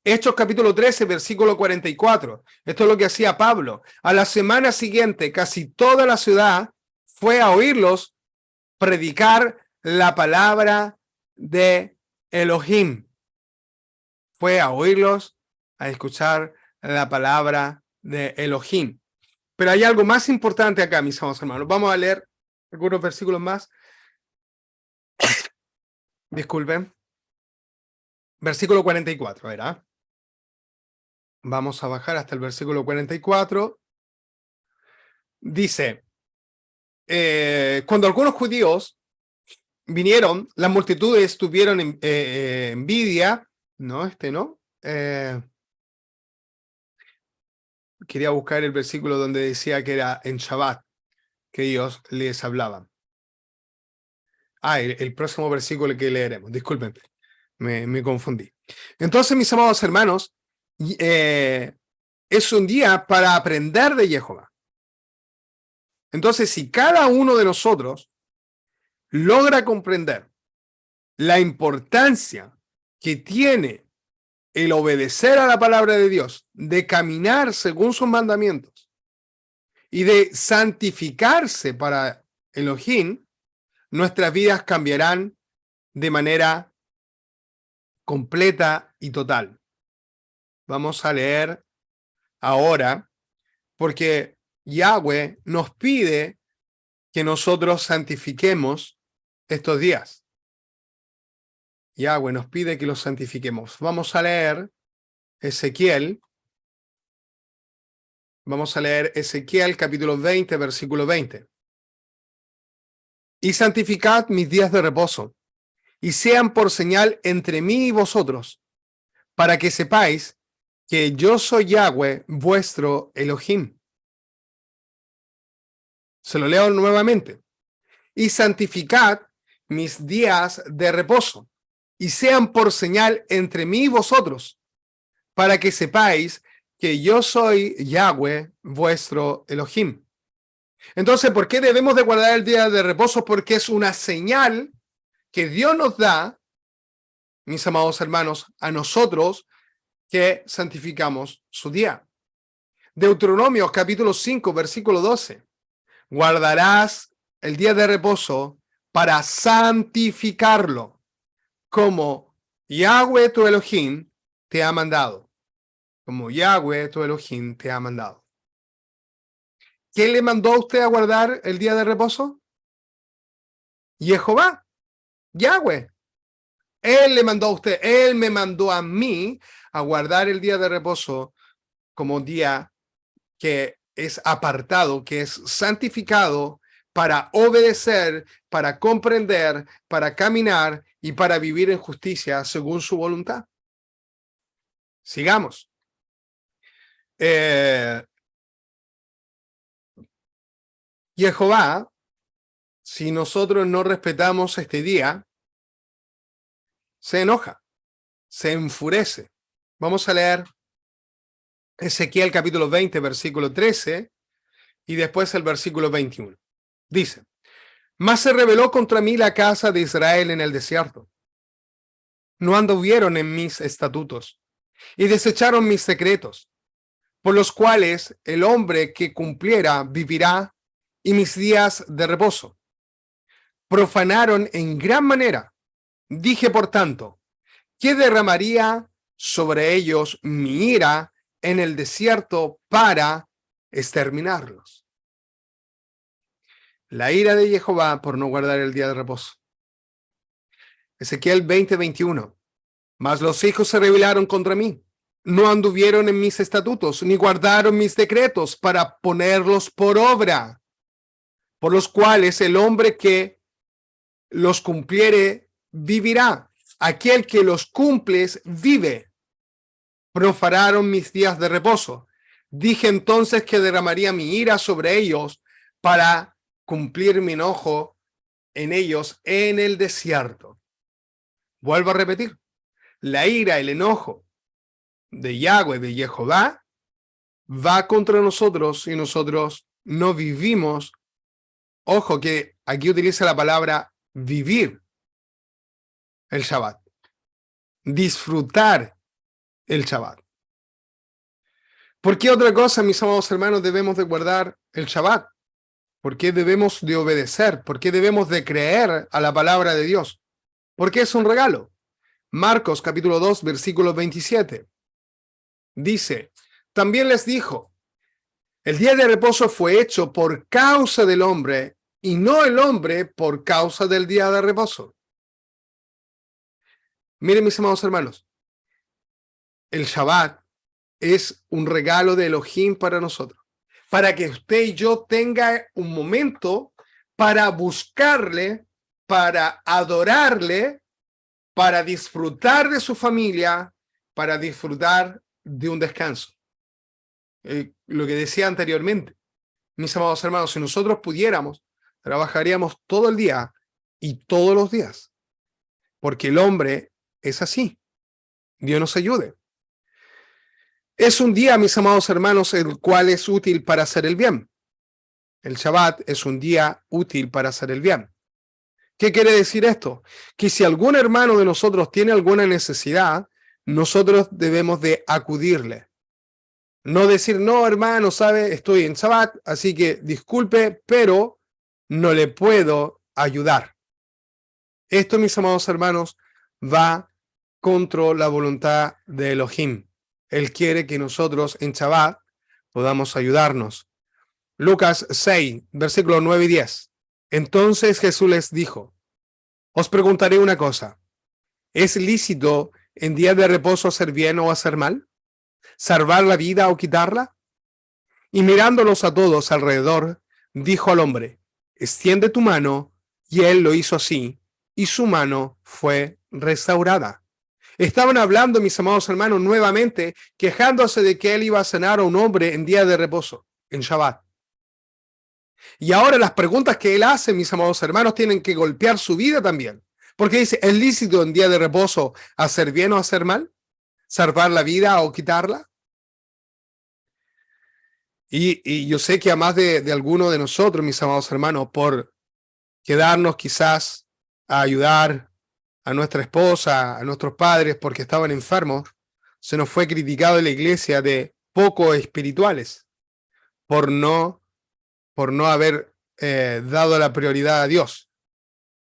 Hechos capítulo 13, versículo 44. Esto es lo que hacía Pablo. A la semana siguiente, casi toda la ciudad fue a oírlos predicar la palabra de Elohim. Fue a oírlos, a escuchar la palabra de Elohim. Pero hay algo más importante acá, mis amados hermanos. Vamos a leer algunos versículos más. Disculpen. Versículo 44, ¿verdad? Vamos a bajar hasta el versículo 44. Dice, cuando algunos judíos vinieron, las multitudes tuvieron envidia, ¿no? Quería buscar el versículo donde decía que era en Shabbat que ellos les hablaban. El próximo versículo que leeremos, disculpen, me confundí. Entonces, mis amados hermanos, es un día para aprender de Jehová. Entonces, si cada uno de nosotros logra comprender la importancia que tiene el obedecer a la palabra de Dios, de caminar según sus mandamientos y de santificarse para Elohim, nuestras vidas cambiarán de manera completa y total. Vamos a leer ahora, porque Yahweh nos pide que nosotros santifiquemos estos días. Yahweh nos pide que los santifiquemos. Vamos a leer Ezequiel. Vamos a leer Ezequiel capítulo 20, versículo 20. Y santificad mis días de reposo, y sean por señal entre mí y vosotros, para que sepáis que yo soy Yahweh, vuestro Elohim. Se lo leo nuevamente. Y santificad mis días de reposo, y sean por señal entre mí y vosotros, para que sepáis que yo soy Yahweh, vuestro Elohim. Entonces, ¿por qué debemos de guardar el día de reposo? Porque es una señal que Dios nos da, mis amados hermanos, a nosotros que santificamos su día. Deuteronomio capítulo 5, versículo 12. Guardarás el día de reposo para santificarlo, como Yahweh tu Elohim te ha mandado. Como Yahweh tu Elohim te ha mandado. ¿Quién le mandó a usted a guardar el día de reposo? Jehová, Yahweh. Él le mandó a usted, él me mandó a mí a guardar el día de reposo como día que es apartado, que es santificado para obedecer, para comprender, para caminar y para vivir en justicia según su voluntad. Sigamos. Jehová, si nosotros no respetamos este día, se enoja, se enfurece. Vamos a leer Ezequiel capítulo 20, versículo 13, y después el versículo 21. Dice, mas se rebeló contra mí la casa de Israel en el desierto. No anduvieron en mis estatutos, y desecharon mis secretos, por los cuales el hombre que cumpliera vivirá, y mis días de reposo. Profanaron en gran manera. Dije, por tanto, que derramaría sobre ellos mi ira en el desierto para exterminarlos. La ira de Jehová por no guardar el día de reposo. Ezequiel 20:21. Mas los hijos se rebelaron contra mí. No anduvieron en mis estatutos, ni guardaron mis decretos para ponerlos por obra, por los cuales el hombre que los cumpliere vivirá. Aquel que los cumples vive. Profanaron mis días de reposo. Dije entonces que derramaría mi ira sobre ellos para cumplir mi enojo en ellos en el desierto. Vuelvo a repetir. La ira, el enojo de Yahweh, de Jehová, va contra nosotros y nosotros no vivimos. Ojo que aquí utiliza la palabra vivir el Shabbat, disfrutar el Shabbat. ¿Por qué otra cosa, mis amados hermanos, debemos de guardar el Shabbat? ¿Por qué debemos de obedecer? ¿Por qué debemos de creer a la palabra de Dios? Porque es un regalo. Marcos capítulo 2, versículo 27. Dice, también les dijo, el día de reposo fue hecho por causa del hombre y no el hombre por causa del día de reposo. Miren, mis amados hermanos, el Shabbat es un regalo de Elohim para nosotros, para que usted y yo tenga un momento para buscarle, para adorarle, para disfrutar de su familia, para disfrutar de un descanso. Lo que decía anteriormente, mis amados hermanos, si nosotros pudiéramos, trabajaríamos todo el día y todos los días, porque el hombre es así. Dios nos ayude. Es un día, mis amados hermanos, el cual es útil para hacer el bien. El Shabbat es un día útil para hacer el bien. ¿Qué quiere decir esto? Que si algún hermano de nosotros tiene alguna necesidad, nosotros debemos de acudirle. No decir, no, hermano, sabe, estoy en Shabbat, así que disculpe, pero no le puedo ayudar. Esto, mis amados hermanos, va contra la voluntad de Elohim. Él quiere que nosotros en Shabbat podamos ayudarnos. Lucas 6, versículos 9 y 10. Entonces Jesús les dijo, os preguntaré una cosa, ¿es lícito en día de reposo hacer bien o hacer mal? ¿Salvar la vida o quitarla? Y mirándolos a todos alrededor, dijo al hombre, extiende tu mano, y él lo hizo así, y su mano fue restaurada. Estaban hablando, mis amados hermanos, nuevamente, quejándose de que él iba a sanar a un hombre en día de reposo, en Shabbat. Y ahora las preguntas que él hace, mis amados hermanos, tienen que golpear su vida también. Porque dice, ¿es lícito en día de reposo hacer bien o hacer mal? ¿Salvar la vida o quitarla? Y yo sé que a más de alguno de nosotros, mis amados hermanos, por quedarnos quizás a ayudar a nuestra esposa, a nuestros padres, porque estaban enfermos, se nos fue criticado en la iglesia de poco espirituales, por no haber dado la prioridad a Dios.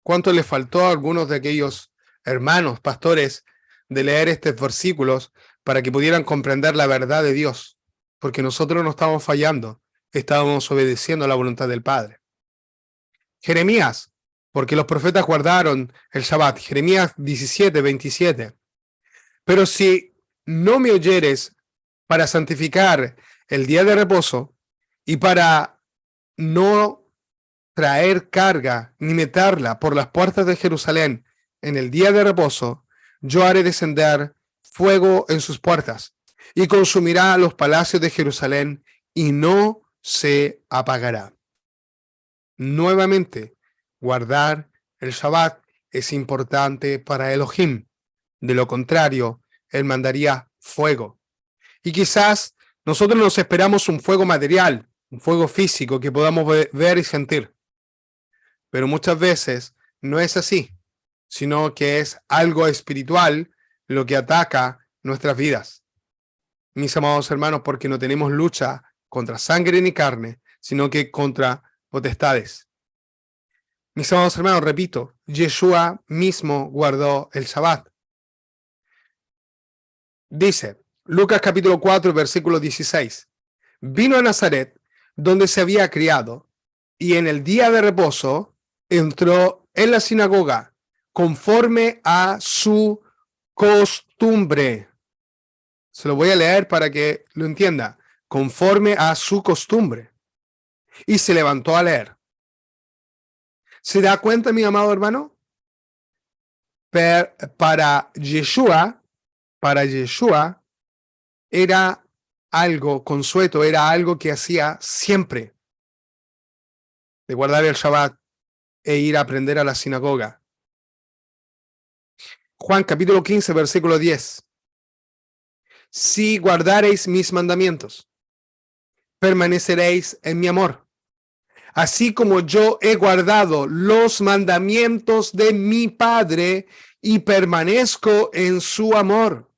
¿Cuánto le faltó a algunos de aquellos hermanos, pastores, de leer estos versículos para que pudieran comprender la verdad de Dios? Porque nosotros no estábamos fallando, estábamos obedeciendo a la voluntad del Padre. Jeremías, porque los profetas guardaron el Shabbat. Jeremías 17, 27. Pero si no me oyeres para santificar el día de reposo y para no traer carga ni meterla por las puertas de Jerusalén en el día de reposo, yo haré descender fuego en sus puertas y consumirá los palacios de Jerusalén y no se apagará. Nuevamente, guardar el Shabbat es importante para Elohim. De lo contrario, él mandaría fuego. Y quizás nosotros nos esperamos un fuego material, un fuego físico que podamos ver y sentir. Pero muchas veces no es así, sino que es algo espiritual lo que ataca nuestras vidas. Mis amados hermanos, porque no tenemos lucha contra sangre ni carne, sino que contra potestades. Mis amados hermanos, repito, Yeshua mismo guardó el Shabbat. Dice, Lucas capítulo 4, versículo 16. Vino a Nazaret, donde se había criado, y en el día de reposo entró en la sinagoga conforme a su costumbre. Se lo voy a leer para que lo entienda. Conforme a su costumbre. Y se levantó a leer. ¿Se da cuenta, mi amado hermano? Para Yeshua era algo, consueto, era algo que hacía siempre, de guardar el Shabbat e ir a aprender a la sinagoga. Juan capítulo 15, versículo 10. Si guardareis mis mandamientos, permaneceréis en mi amor, así como yo he guardado los mandamientos de mi Padre y permanezco en su amor.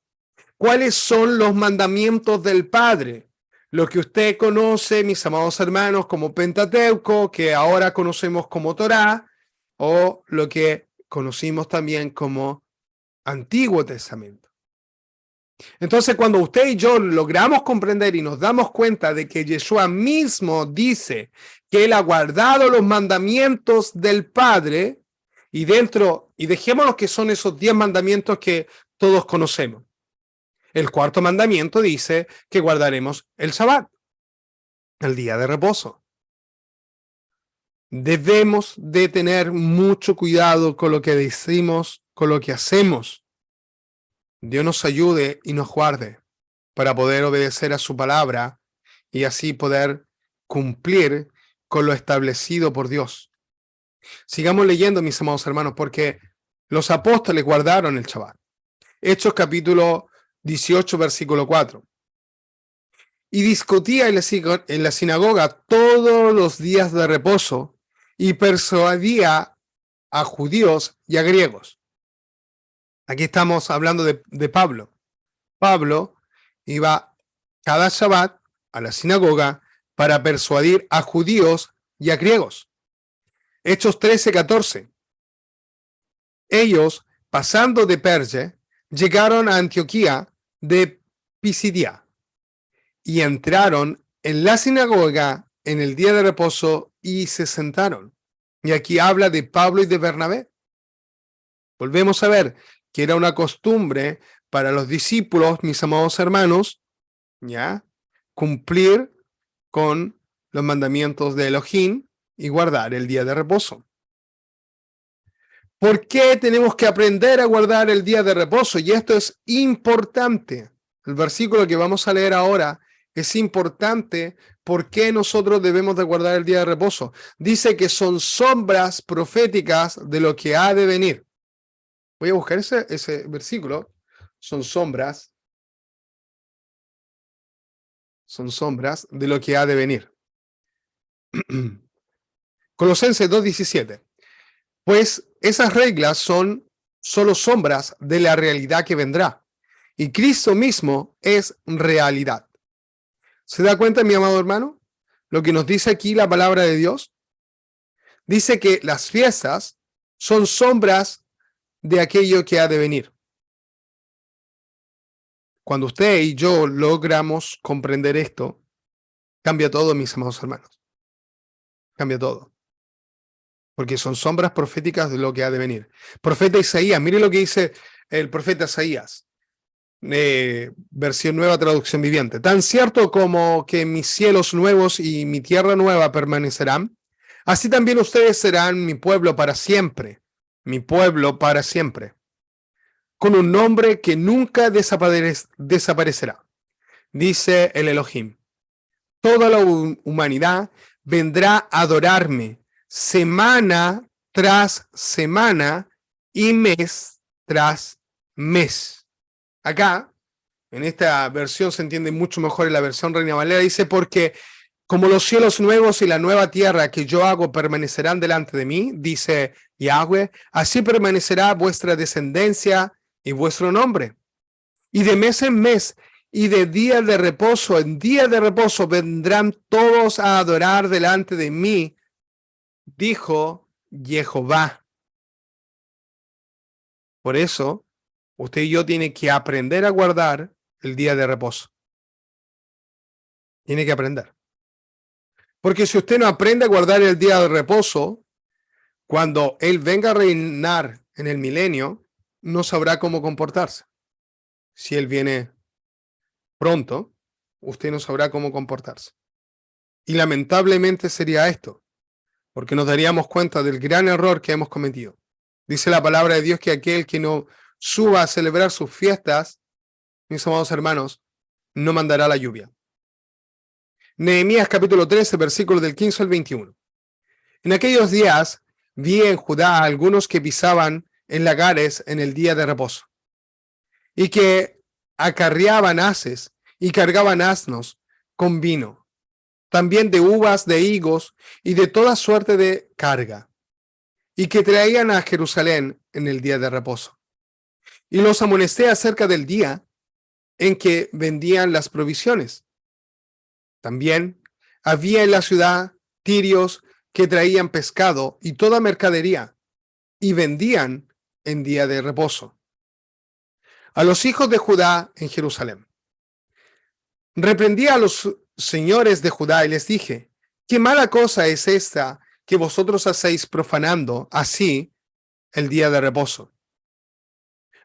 ¿Cuáles son los mandamientos del Padre? Lo que usted conoce, mis amados hermanos, como Pentateuco, que ahora conocemos como Torá, o lo que conocimos también como Antiguo Testamento. Entonces, cuando usted y yo logramos comprender y nos damos cuenta de que Yeshua mismo dice que Él ha guardado los mandamientos del Padre, y dejémonos que son esos 10 mandamientos que todos conocemos. El cuarto mandamiento dice que guardaremos el Shabbat, el día de reposo. Debemos de tener mucho cuidado con lo que decimos, con lo que hacemos. Dios nos ayude y nos guarde para poder obedecer a su palabra y así poder cumplir con lo establecido por Dios. Sigamos leyendo, mis amados hermanos, porque los apóstoles guardaron el Shabbat. Hechos capítulo 18, versículo 4. Y discutía en la sinagoga todos los días de reposo y persuadía a judíos y a griegos. Aquí estamos hablando de Pablo. Pablo iba cada Shabbat a la sinagoga para persuadir a judíos y a griegos. Hechos 13:14. Ellos, pasando de Perge, llegaron a Antioquía de Pisidia y entraron en la sinagoga en el día de reposo y se sentaron. Y aquí habla de Pablo y de Bernabé. Volvemos a ver que era una costumbre para los discípulos, mis amados hermanos, ¿ya? Cumplir con los mandamientos de Elohim y guardar el día de reposo. ¿Por qué tenemos que aprender a guardar el día de reposo? Y esto es importante. El versículo que vamos a leer ahora es importante. ¿Por qué nosotros debemos de guardar el día de reposo? Dice que son sombras proféticas de lo que ha de venir. Voy a buscar ese versículo. Son sombras de lo que ha de venir. Colosenses 2:17. Pues esas reglas son solo sombras de la realidad que vendrá. Y Cristo mismo es realidad. ¿Se da cuenta, mi amado hermano? Lo que nos dice aquí la palabra de Dios. Dice que las fiestas son sombras de aquello que ha de venir. Cuando usted y yo logramos comprender esto, cambia todo, mis amados hermanos. Cambia todo. Porque son sombras proféticas de lo que ha de venir. Profeta Isaías, mire lo que dice el profeta Isaías. Versión nueva, traducción viviente. Tan cierto como que mis cielos nuevos y mi tierra nueva permanecerán, así también ustedes serán mi pueblo para siempre, mi pueblo para siempre, con un nombre que nunca desaparecerá, dice el Elohim. Toda la humanidad vendrá a adorarme semana tras semana y mes tras mes. Acá, en esta versión se entiende mucho mejor en la versión Reina Valera, dice, porque como los cielos nuevos y la nueva tierra que yo hago permanecerán delante de mí, dice Yahweh, así permanecerá vuestra descendencia y vuestro nombre. Y de mes en mes y de día de reposo en día de reposo vendrán todos a adorar delante de mí, dijo Jehová. Por eso, usted y yo tiene que aprender a guardar el día de reposo. Tiene que aprender. Porque si usted no aprende a guardar el día de reposo, cuando Él venga a reinar en el milenio, no sabrá cómo comportarse. Si Él viene pronto, usted no sabrá cómo comportarse. Y lamentablemente sería esto, porque nos daríamos cuenta del gran error que hemos cometido. Dice la palabra de Dios que aquel que no suba a celebrar sus fiestas, mis amados hermanos, no mandará la lluvia. Nehemías capítulo 13, versículos del 15 al 21. En aquellos días vi en Judá a algunos que pisaban en lagares en el día de reposo, y que acarreaban haces y cargaban asnos con vino, también de uvas, de higos y de toda suerte de carga, y que traían a Jerusalén en el día de reposo. Y los amonesté acerca del día en que vendían las provisiones. También había en la ciudad tirios que traían pescado y toda mercadería, y vendían en día de reposo. A los hijos de Judá en Jerusalén. Reprendí a los señores de Judá y les dije, qué mala cosa es esta que vosotros hacéis profanando así el día de reposo.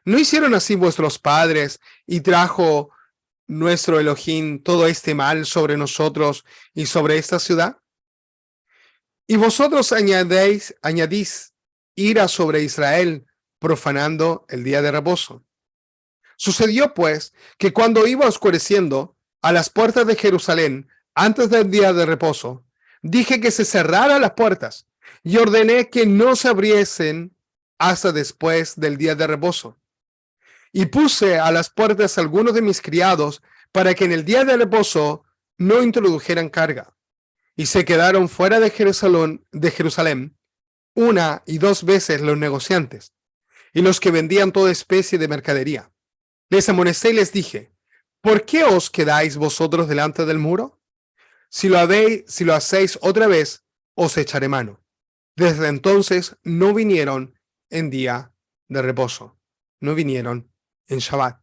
¿No hicieron así vuestros padres y trajo nuestro Elohim todo este mal sobre nosotros y sobre esta ciudad? Y vosotros añadís ira sobre Israel, profanando el día de reposo. Sucedió pues que cuando iba oscureciendo a las puertas de Jerusalén, antes del día de reposo, dije que se cerraran las puertas y ordené que no se abriesen hasta después del día de reposo. Y puse a las puertas algunos de mis criados para que en el día de reposo no introdujeran carga. Y se quedaron fuera de Jerusalén una y dos veces los negociantes y los que vendían toda especie de mercadería. Les amonesté y les dije, ¿por qué os quedáis vosotros delante del muro? Si lo hacéis otra vez, os echaré mano. Desde entonces no vinieron en día de reposo, no vinieron en Shabbat.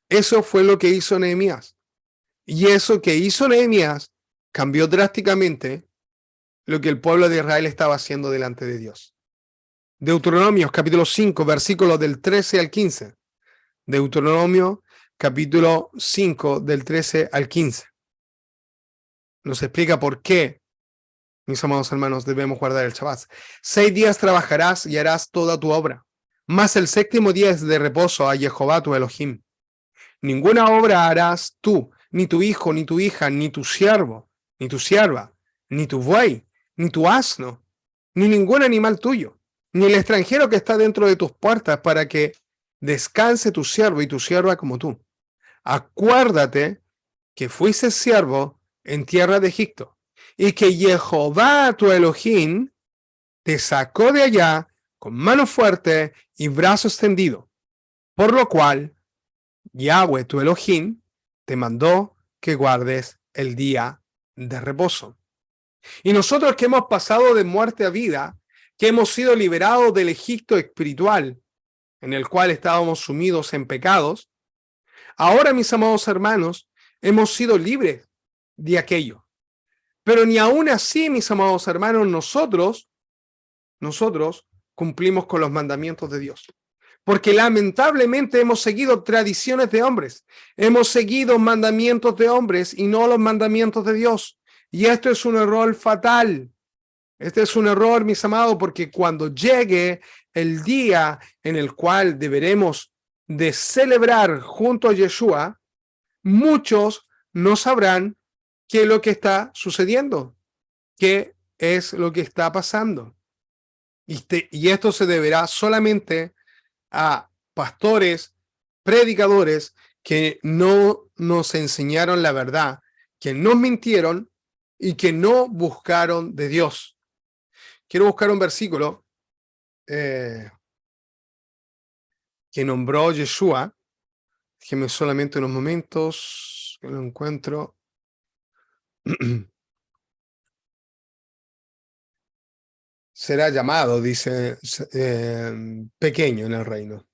Eso fue lo que hizo Nehemías. Y eso que hizo Nehemías cambió drásticamente lo que el pueblo de Israel estaba haciendo delante de Dios. Deuteronomio capítulo 5, versículos del 13 al 15. Deuteronomio capítulo 5 del 13 al 15. Nos explica por qué, mis amados hermanos, debemos guardar el Shabbat. 6 días trabajarás y harás toda tu obra, mas el séptimo día es de reposo a Jehová tu Elohim. Ninguna obra harás tú, ni tu hijo, ni tu hija, ni tu siervo, ni tu sierva, ni tu buey, ni tu asno, ni ningún animal tuyo, ni el extranjero que está dentro de tus puertas, para que descanse tu siervo y tu sierva como tú. Acuérdate que fuiste siervo en tierra de Egipto, y que Jehová tu Elohim te sacó de allá con mano fuerte y brazo extendido, por lo cual Yahweh tu Elohim te mandó que guardes el día de reposo. Y nosotros que hemos pasado de muerte a vida, que hemos sido liberados del Egipto espiritual, en el cual estábamos sumidos en pecados, ahora, mis amados hermanos, hemos sido libres de aquello. Pero ni aún así, mis amados hermanos, nosotros cumplimos con los mandamientos de Dios. Porque lamentablemente hemos seguido tradiciones de hombres, hemos seguido mandamientos de hombres y no los mandamientos de Dios. Y esto es un error fatal. Este es un error, mis amados, porque cuando llegue el día en el cual deberemos de celebrar junto a Yeshua, muchos no sabrán qué es lo que está sucediendo, qué es lo que está pasando. Y esto se deberá solamente a pastores, predicadores que no nos enseñaron la verdad, que nos mintieron y que no buscaron de Dios. Quiero buscar un versículo que nombró Yeshua. Déjeme solamente unos momentos que lo encuentro. Será llamado, dice, pequeño en el reino.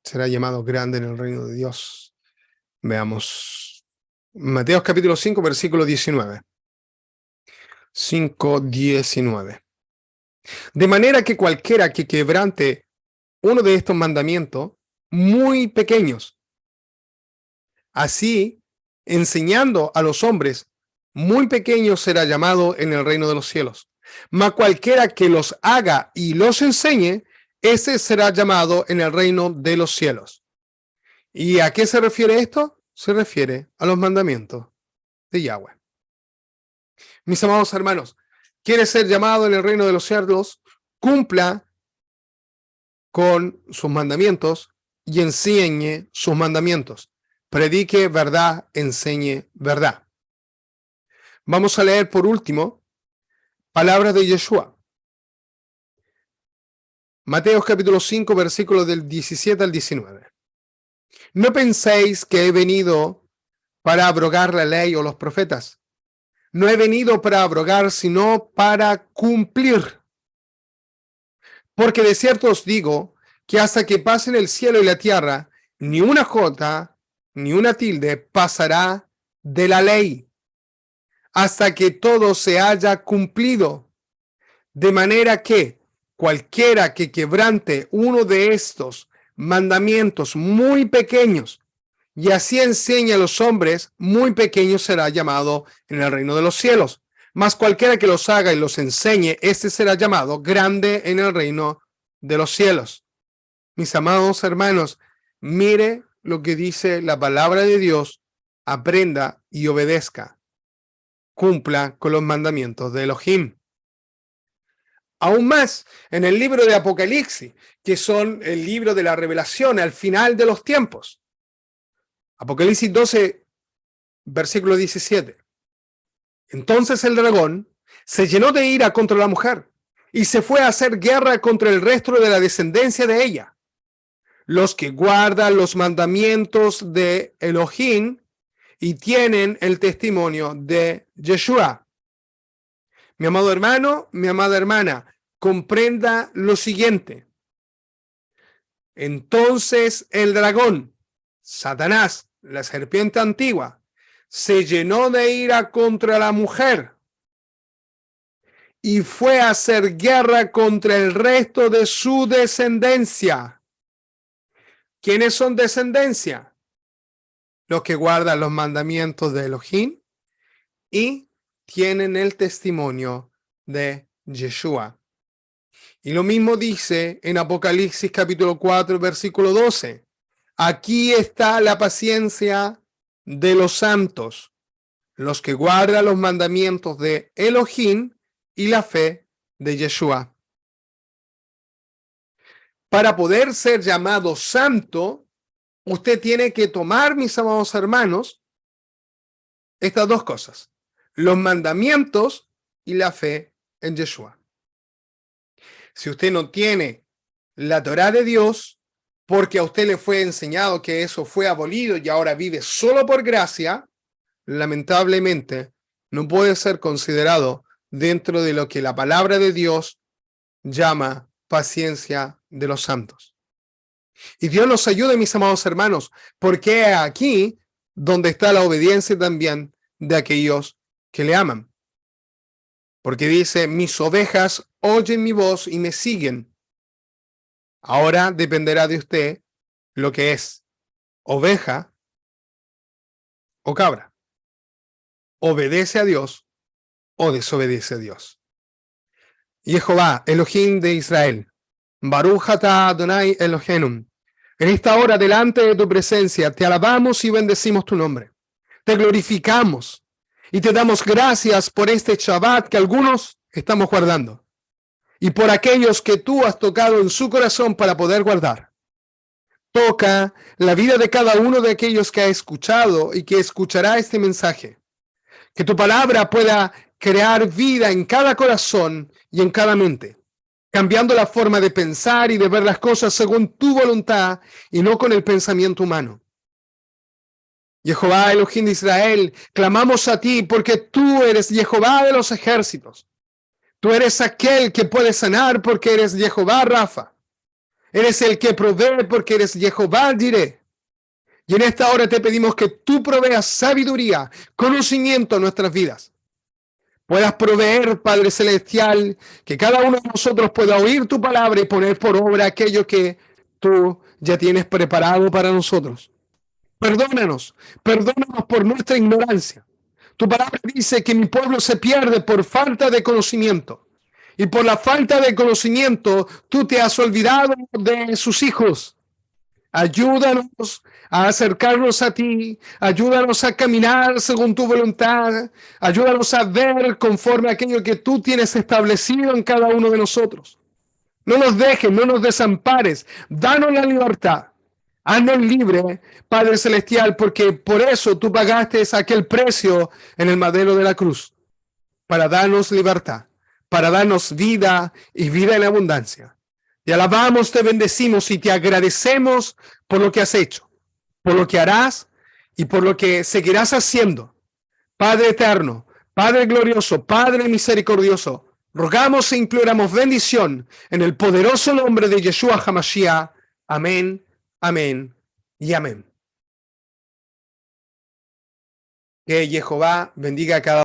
Será llamado grande en el reino de Dios. Veamos. Mateo capítulo 5, versículo 19. 5:19. De manera que cualquiera que quebrante uno de estos mandamientos, muy pequeños, así enseñando a los hombres, muy pequeños será llamado en el reino de los cielos. Mas cualquiera que los haga y los enseñe, ese será llamado en el reino de los cielos. ¿Y a qué se refiere esto? Se refiere a los mandamientos de Yahweh. Mis amados hermanos, ¿quiere ser llamado en el reino de los cielos? Cumpla con sus mandamientos y enseñe sus mandamientos. Predique verdad, enseñe verdad. Vamos a leer por último palabras de Yeshua. Mateo capítulo 5, versículos del 17 al 19. No penséis que he venido para abrogar la ley o los profetas. No he venido para abrogar, sino para cumplir. Porque de cierto os digo que hasta que pasen el cielo y la tierra, ni una jota ni una tilde pasará de la ley, hasta que todo se haya cumplido. De manera que cualquiera que quebrante uno de estos mandamientos muy pequeños, y así enseña a los hombres, muy pequeños será llamado en el reino de los cielos. Mas cualquiera que los haga y los enseñe, este será llamado grande en el reino de los cielos. Mis amados hermanos, mire lo que dice la palabra de Dios, aprenda y obedezca. Cumpla con los mandamientos de Elohim. Aún más, en el libro de Apocalipsis, que son el libro de la revelación al final de los tiempos. Apocalipsis 12, versículo 17. Entonces el dragón se llenó de ira contra la mujer y se fue a hacer guerra contra el resto de la descendencia de ella, los que guardan los mandamientos de Elohim y tienen el testimonio de Yeshua. Mi amado hermano, mi amada hermana, comprenda lo siguiente. Entonces el dragón, Satanás, la serpiente antigua, se llenó de ira contra la mujer y fue a hacer guerra contra el resto de su descendencia. ¿Quiénes son descendencia? Los que guardan los mandamientos de Elohim y tienen el testimonio de Yeshua. Y lo mismo dice en Apocalipsis capítulo 4, versículo 12. Aquí está la paciencia de los santos, los que guardan los mandamientos de Elohim y la fe de Yeshua. Para poder ser llamado santo, usted tiene que tomar, mis amados hermanos, estas dos cosas: los mandamientos y la fe en Yeshua. Si usted no tiene la Torá de Dios, porque a usted le fue enseñado que eso fue abolido y ahora vive solo por gracia, lamentablemente no puede ser considerado dentro de lo que la palabra de Dios llama paciencia de los santos. Y Dios nos ayude, mis amados hermanos, porque es aquí donde está la obediencia también de aquellos que le aman. Porque dice, mis ovejas oyen mi voz y me siguen. Ahora dependerá de usted lo que es oveja o cabra. ¿Obedece a Dios o desobedece a Dios? Jehová, Elohim de Israel, Baruch atah Adonai Eloheinu. En esta hora delante de tu presencia te alabamos y bendecimos tu nombre. Te glorificamos y te damos gracias por este Shabbat que algunos estamos guardando y por aquellos que tú has tocado en su corazón para poder guardar. Toca la vida de cada uno de aquellos que ha escuchado y que escuchará este mensaje. Que tu palabra pueda crear vida en cada corazón y en cada mente, cambiando la forma de pensar y de ver las cosas según tu voluntad y no con el pensamiento humano. Jehová, Elohim de Israel, clamamos a ti porque tú eres Jehová de los ejércitos. Tú eres aquel que puede sanar porque eres Jehová Rafa. Eres el que provee porque eres Jehová Jireh. Y en esta hora te pedimos que tú proveas sabiduría, conocimiento a nuestras vidas. Puedas proveer, Padre Celestial, que cada uno de nosotros pueda oír tu palabra y poner por obra aquello que tú ya tienes preparado para nosotros. Perdónanos por nuestra ignorancia. Tu palabra dice que mi pueblo se pierde por falta de conocimiento. Y por la falta de conocimiento, tú te has olvidado de sus hijos. Ayúdanos a acercarnos a ti, ayúdanos a caminar según tu voluntad, ayúdanos a ver conforme a aquello que tú tienes establecido en cada uno de nosotros. No nos dejes, no nos desampares, danos la libertad. Haznos libre, Padre Celestial, porque por eso tú pagaste aquel precio en el madero de la cruz, para darnos libertad, para darnos vida y vida en abundancia. Te alabamos, te bendecimos y te agradecemos por lo que has hecho, por lo que harás y por lo que seguirás haciendo. Padre eterno, Padre glorioso, Padre misericordioso, rogamos e imploramos bendición en el poderoso nombre de Yeshua HaMashiach. Amén, amén y amén. Que Jehová bendiga a cada